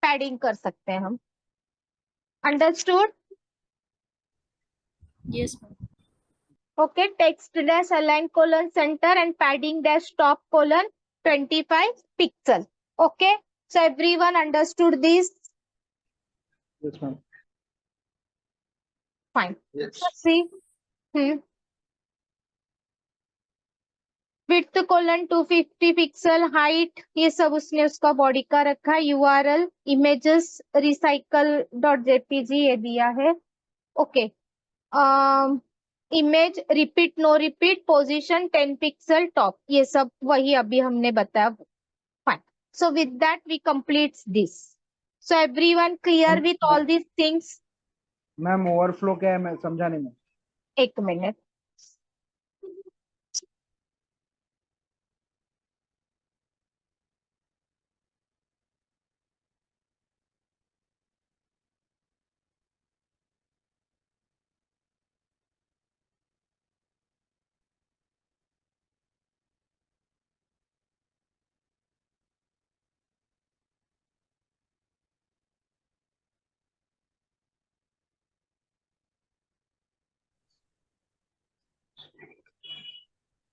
पैडिंग कर सकते हैं हम। Understood? Yes, ma'am. Okay, text dash align colon centre and padding dash top colon 25 pixel. Okay, so everyone understood this? Yes ma'am. Fine. Yes. See, width colon 250 pixel, height ये सब उसने उसका बॉडी का रखा है। URL images recycle dot JPG ये दिया है। Okay, image repeat no repeat, position 10 pixel, top, ये सब वही अभी हमने बताया। Fine, so with that we complete this. So everyone clear with all these things? Ma'am overflow क्या है, मैं समझा नहीं मैं। एक मिनट।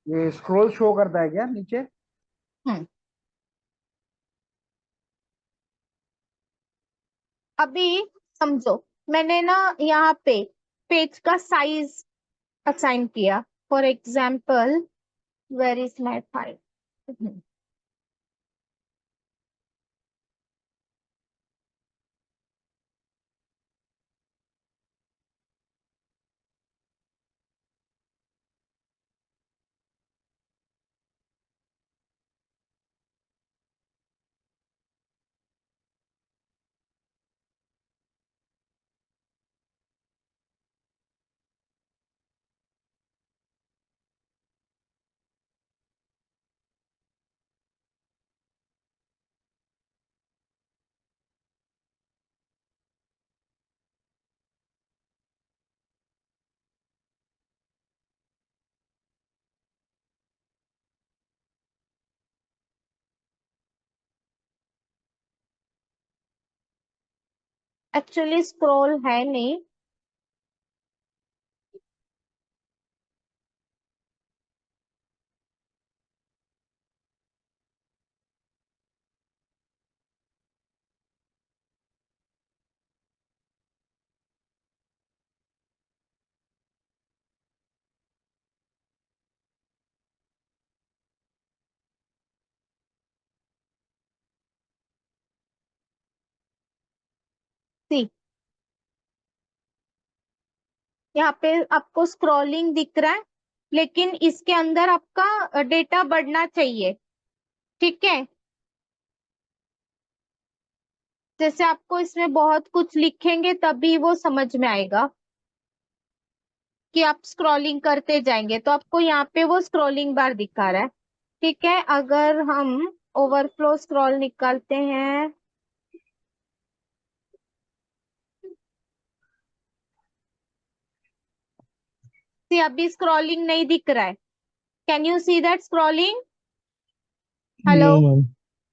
ये स्क्रॉल शो करता है क्या नीचे? हम्म अभी समझो, मैंने ना यहाँ पे पेज का साइज असाइन किया। For example, where is my file? Actually scroll है नहीं। सी, यहाँ पे आपको स्क्रॉलिंग दिख रहा है, लेकिन इसके अंदर आपका डेटा बढ़ना चाहिए। ठीक है, जैसे आपको इसमें बहुत कुछ लिखेंगे तभी वो समझ में आएगा कि आप स्क्रॉलिंग करते जाएंगे। तो आपको यहाँ पे वो स्क्रॉलिंग बार दिखा रहा है। ठीक है, अगर हम ओवरफ्लो स्क्रॉल निकालते हैं, सी अभी स्क्रॉलिंग नहीं दिख रहा है। Can you see that scrolling? Hello. No ma'am.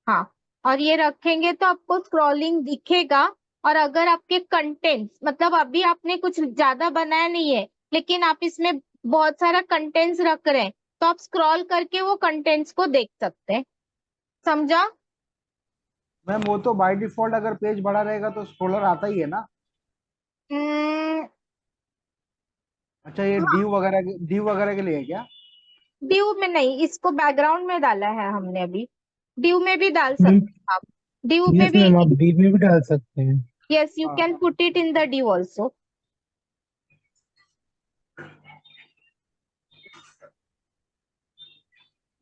हाँ, और ये रखेंगे तो आपको स्क्रॉलिंग दिखेगा। और अगर आपके कंटेंट्स, मतलब अभी आपने कुछ ज्यादा बनाया नहीं है, लेकिन आप इसमें बहुत सारा कंटेंट्स रख रहे हैं, तो आप स्क्रॉल करके वो कंटेंट्स को देख सकते हैं। समझा? मैम वो तो बाय डिफॉल्ट अगर पेज बड़ा रहेगा तो स्क्रोलर आता ही है ना। हम्म, अच्छा, ये हाँ, ड्यू वगैरह के लिए है क्या? ड्यू में नहीं, इसको बैकग्राउंड में डाला है हमने अभी। ड्यू में भी डाल मैम, सकते हैं आप। ड्यू में यस भी, मैम, आप डीप में भी डाल सकते हैं। यस, यू हाँ कैन हाँ। Put it in the div also.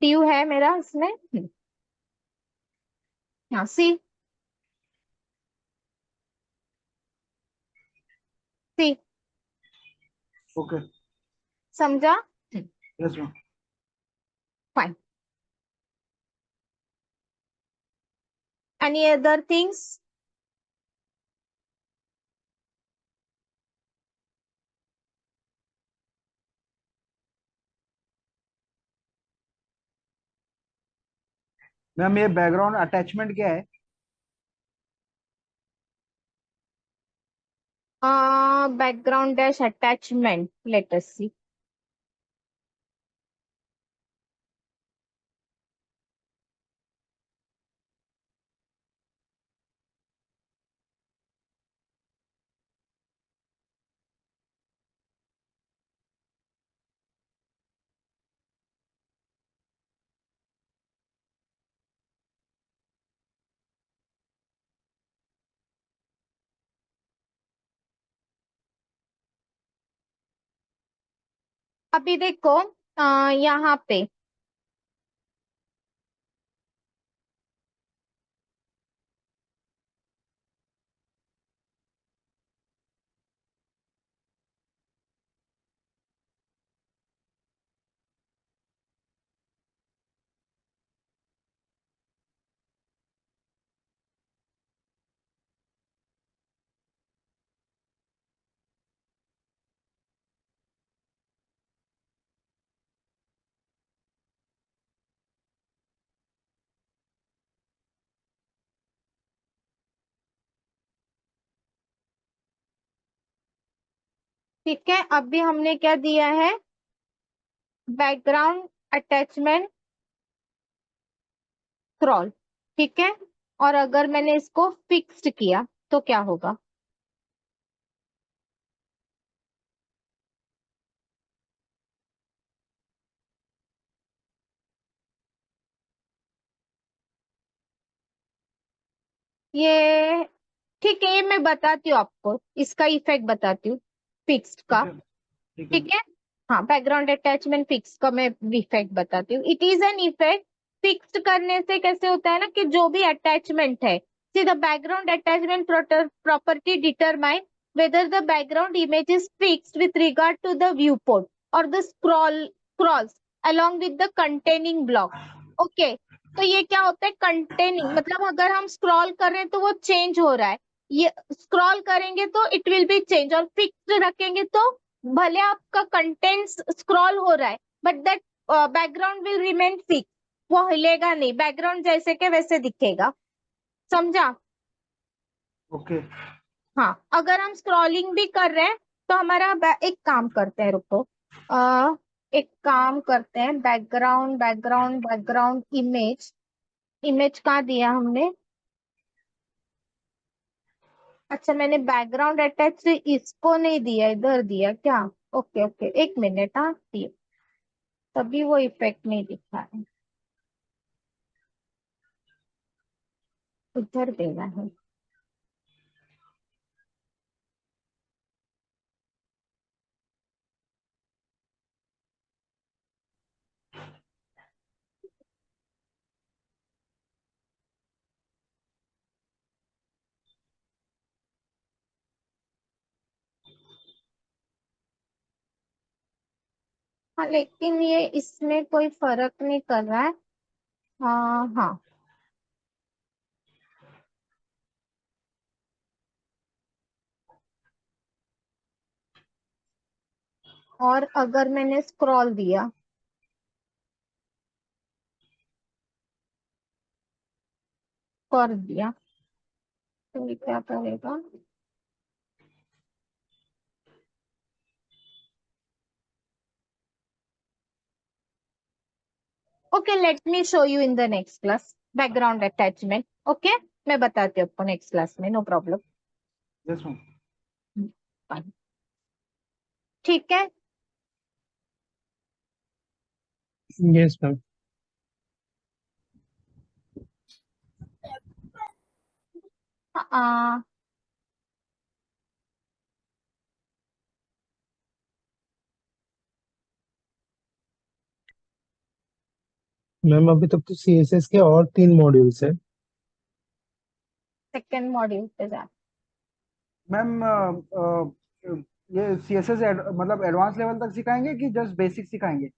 Div है मेरा इसमें। हाँ, सी, सी, ओके। समझा? Yes ma'am. Fine. Any other things? Ma'am ये बैकग्राउंड अटैचमेंट क्या है? Background dash attachment, let us see. अभी देखो, यहाँ पे ठीक है, अभी हमने क्या दिया है, बैकग्राउंड अटैचमेंट स्क्रॉल, ठीक है। और अगर मैंने इसको फिक्स्ड किया तो क्या होगा, ये ठीक है, ये मैं बताती हूँ आपको, इसका इफेक्ट बताती हूँ फिक्स्ड का, ठीक है ठीक है। हाँ, बैकग्राउंड अटैचमेंट फिक्स का मैं इफेक्ट बताती हूँ। It is an effect, fixed करने से कैसे होता है ना कि जो भी अटैचमेंट है, see the background attachment property determine whether the background image is fixed with regard to the viewport or the scrolls along with the containing block. Okay, तो ये क्या होता है, कंटेनिंग मतलब अगर हम स्क्रॉल कर रहे हैं तो वो चेंज हो रहा है, ये स्क्रॉल करेंगे तो इट विल बी चेंज, और फिक्स्ड रखेंगे तो भले आपका कंटेंट स्क्रॉल हो रहा है but that background will remain fix, वो हिलेगा नहीं, बैकग्राउंड जैसे के वैसे दिखेगा, समझा। ओके हाँ, अगर हम स्क्रॉलिंग भी कर रहे हैं तो हमारा एक काम करते हैं, रुको, एक काम करते हैं, background background background image, image कहाँ दिया हमने, अच्छा मैंने बैकग्राउंड अटैच इसको नहीं दिया, इधर दिया क्या, ओके ओके, एक मिनट, हाँ दिया, तभी वो इफेक्ट नहीं दिखा है, उधर देना है। हाँ, लेकिन ये इसमें कोई फर्क नहीं कर रहा है, हाँ हाँ, और अगर मैंने स्क्रॉल दिया, कर दिया, तो ये क्या करेगा, okay let me show you in the next class background attachment, okay मैं बताती हूँ आपको नेक्स्ट क्लास में, नो प्रॉब्लम, यस मैम ठीक है। Yes ma'am. आ, मैम अभी तक तो सीएसएस के और 3 मॉड्यूल्स है। सेकेंड मॉड्यूल पे जा, मैम ये सीएसएस मतलब एडवांस लेवल तक सिखाएंगे कि जस्ट बेसिक सिखाएंगे?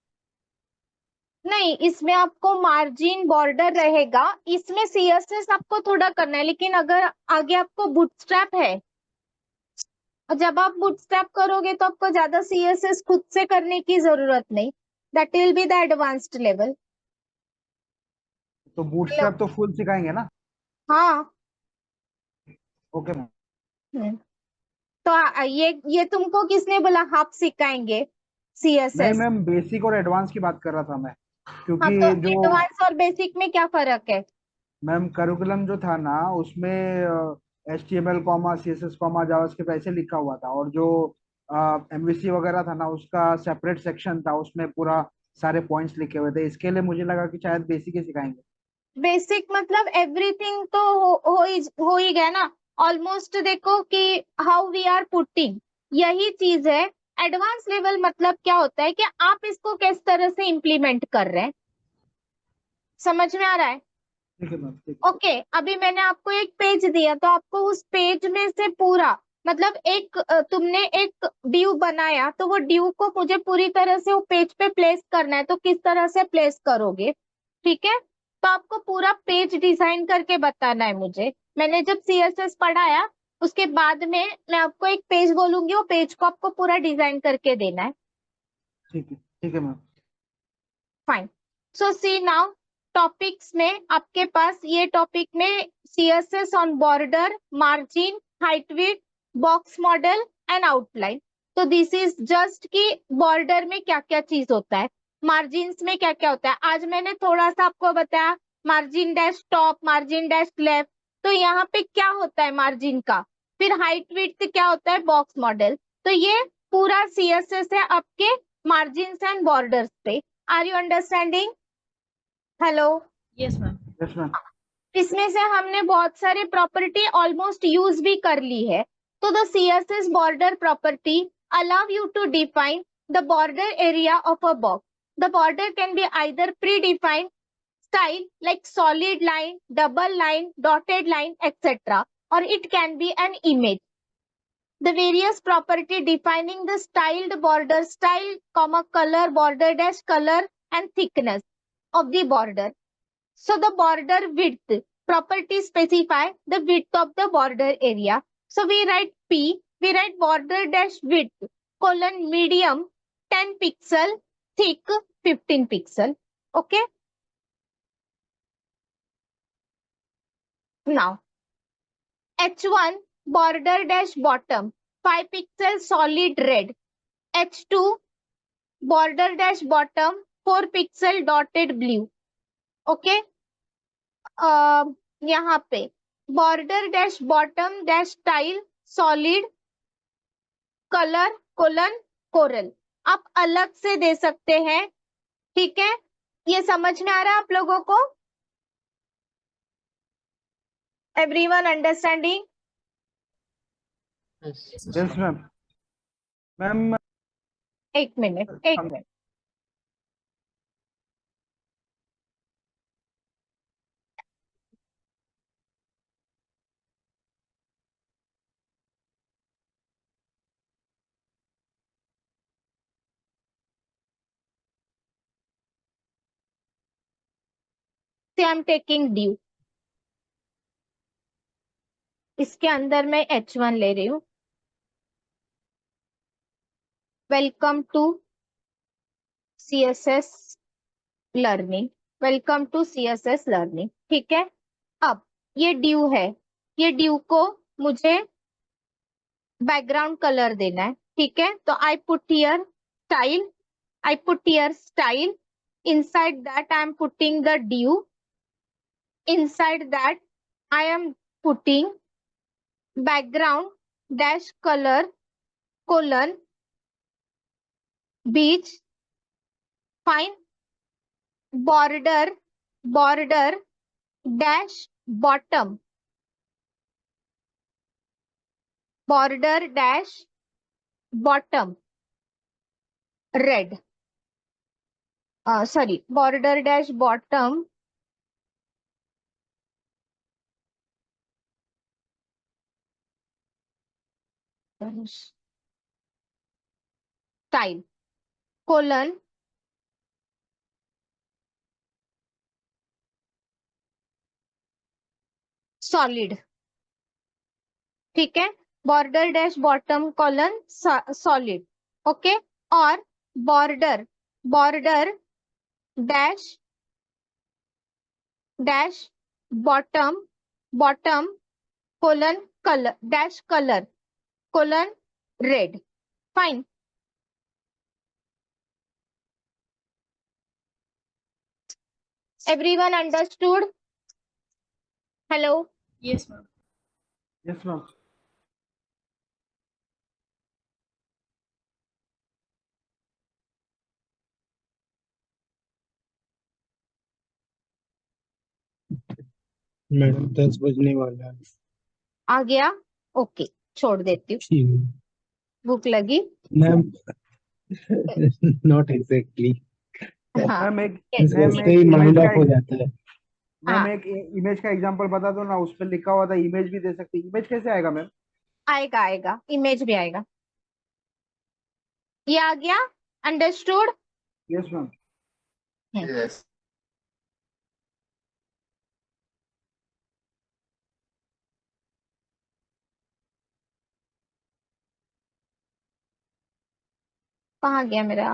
नहीं इसमें आपको मार्जिन बॉर्डर रहेगा, इसमें सीएसएस आपको थोड़ा करना है, लेकिन अगर आगे आपको बूटस्ट्रैप है, और जब आप बूटस्ट्रैप करोगे तो आपको ज्यादा सीएसएस खुद से करने की जरूरत नहीं, that will be the advanced level. तो बूटस्ट्रैप तो फुल सिखाएंगे ना? हाँ, ओके मैम। हम्म, तो ये तुमको किसने बोला हाफ सिखाएंगे नहीं सीएसएस, मैम, बेसिक और एडवांस की बात कर रहा था मैं, हाँ क्योंकि तो जो एडवांस और बेसिक में क्या फर्क है, मैम करिकुलम जो था ना उसमें HTML comma CSS comma JavaScript ऐसे लिखा हुआ था, और जो MVC वगैरह था ना उसका सेपरेट सेक्शन था, उसमें पूरा सारे पॉइंट्स लिखे हुए थे, इसके लिए मुझे लगा कि शायद बेसिक ही सिखाएंगे। बेसिक मतलब एवरीथिंग तो हो ही गया ना, ऑलमोस्ट देखो कि हाउ वी आर पुटिंग, यही चीज है। एडवांस लेवल मतलब क्या होता है कि आप इसको किस तरह से इम्प्लीमेंट कर रहे हैं, समझ में आ रहा है। ठीक है मैम, ठीक ओके, अभी मैंने आपको एक पेज दिया तो आपको उस पेज में से पूरा मतलब एक तुमने एक ड्यू बनाया तो वो ड्यू को मुझे पूरी तरह से वो पेज पे प्लेस करना है, तो किस तरह से प्लेस करोगे, ठीक है। तो आपको पूरा पेज डिजाइन करके बताना है मुझे, मैंने जब सीएसएस पढ़ाया उसके बाद में मैं आपको एक पेज बोलूंगी, वो पेज को आपको पूरा डिजाइन करके देना है, ठीक है मैम। फाइन। सो सी नाउ टॉपिक्स में आपके पास ये टॉपिक में CSS on border, margin, height, width, box model and outline, तो दिस इज जस्ट कि बॉर्डर में क्या क्या चीज होता है, मार्जिन्स में क्या क्या होता है। आज मैंने थोड़ा सा आपको बताया margin dash top, margin dash left, तो यहाँ पे क्या होता है मार्जिन का। फिर हाइट विड्थ क्या होता है बॉक्स मॉडल। तो ये पूरा सीएसएस है आपके मार्जिन्स एंड बॉर्डर्स पे। Are you understanding? Hello. Yes, ma'am. Yes ma'am. इसमें से हमने बहुत सारे प्रॉपर्टी ऑलमोस्ट यूज भी कर ली है। तो the CSS border property allow you to define the border area of a box. The border can be either predefined style like solid line, double line, dotted line, etc. or it can be an image. The various property defining the styled border, style, comma, color, border dash, color and thickness of the border. So the border width property specify the width of the border area. So we write P, we write border dash width colon medium 10 pixel, thick 15 pixel. Okay. Now H1 border dash bottom 5 pixel solid red. H2 border dash bottom 4 pixel dotted blue. Okay. यहाँ पे border dash bottom dash style solid colour colon coral आप अलग से दे सकते हैं। ठीक है, ये समझ में आ रहा है आप लोगों को? Everyone understanding? Yes. Yes, yes ma'am. Ma'am एक मिनट से आई एम टेकिंग ड्यू। इसके अंदर मैं H1 ले रही हूँ। Welcome to CSS learning, welcome to CSS learning. ठीक है, अब ये ड्यू है, ये ड्यू को मुझे बैकग्राउंड कलर देना है। ठीक है, तो I put here style, I put here style. Inside that I am putting the due. Inside that I am putting background dash color colon beach fine border dash bottom border dash bottom red. Sorry, border dash bottom style colon solid. ठीक है, border dash bottom colon solid. Okay, और border border dash dash bottom bottom colon colour dash colour colon red. Fine, everyone understood? Hello. yes, ma'am. Yes ma'am. Madam 10 बजने वाला है। आ गया? Okay, छोड़ देती हूँ, ठीक है। भूख लगी। मैम नॉट एग्जैक्टली, हाँ मैम एक yes, मैम सोचते एक ही माइंड इमेज ऑफ का हो जाता है। मैम हाँ एक इमेज का एग्जांपल बता दो ना, उस पर लिखा हुआ था इमेज भी दे सकते, इमेज कैसे आएगा मैम? आएगा आएगा, इमेज भी आएगा। ये आ गया? अंडरस्टूड? Yes ma'am. Yes. कहाँ गया मेरा?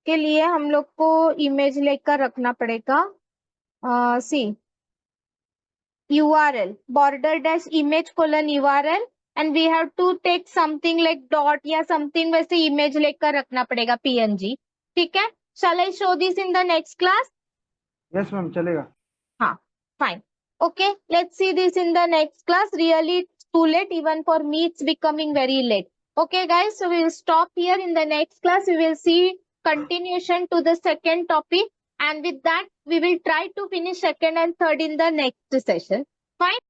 के लिए हम लोग को इमेज लेकर रखना पड़ेगा. सी URL border dash image colon URL and we have to take something like dot या something वैसे image लेकर रखना पड़ेगा PNG. ठीक है. Shall I show this in the next class? Yes ma'am चलेगा. हाँ, fine. Okay, let's see this in the next class. Really, it's too late. Even for me, it's becoming very late. Okay, guys, so we will stop here. In the next class, we will see continuation to the second topic. And with that, we will try to finish second and third in the next session. Fine.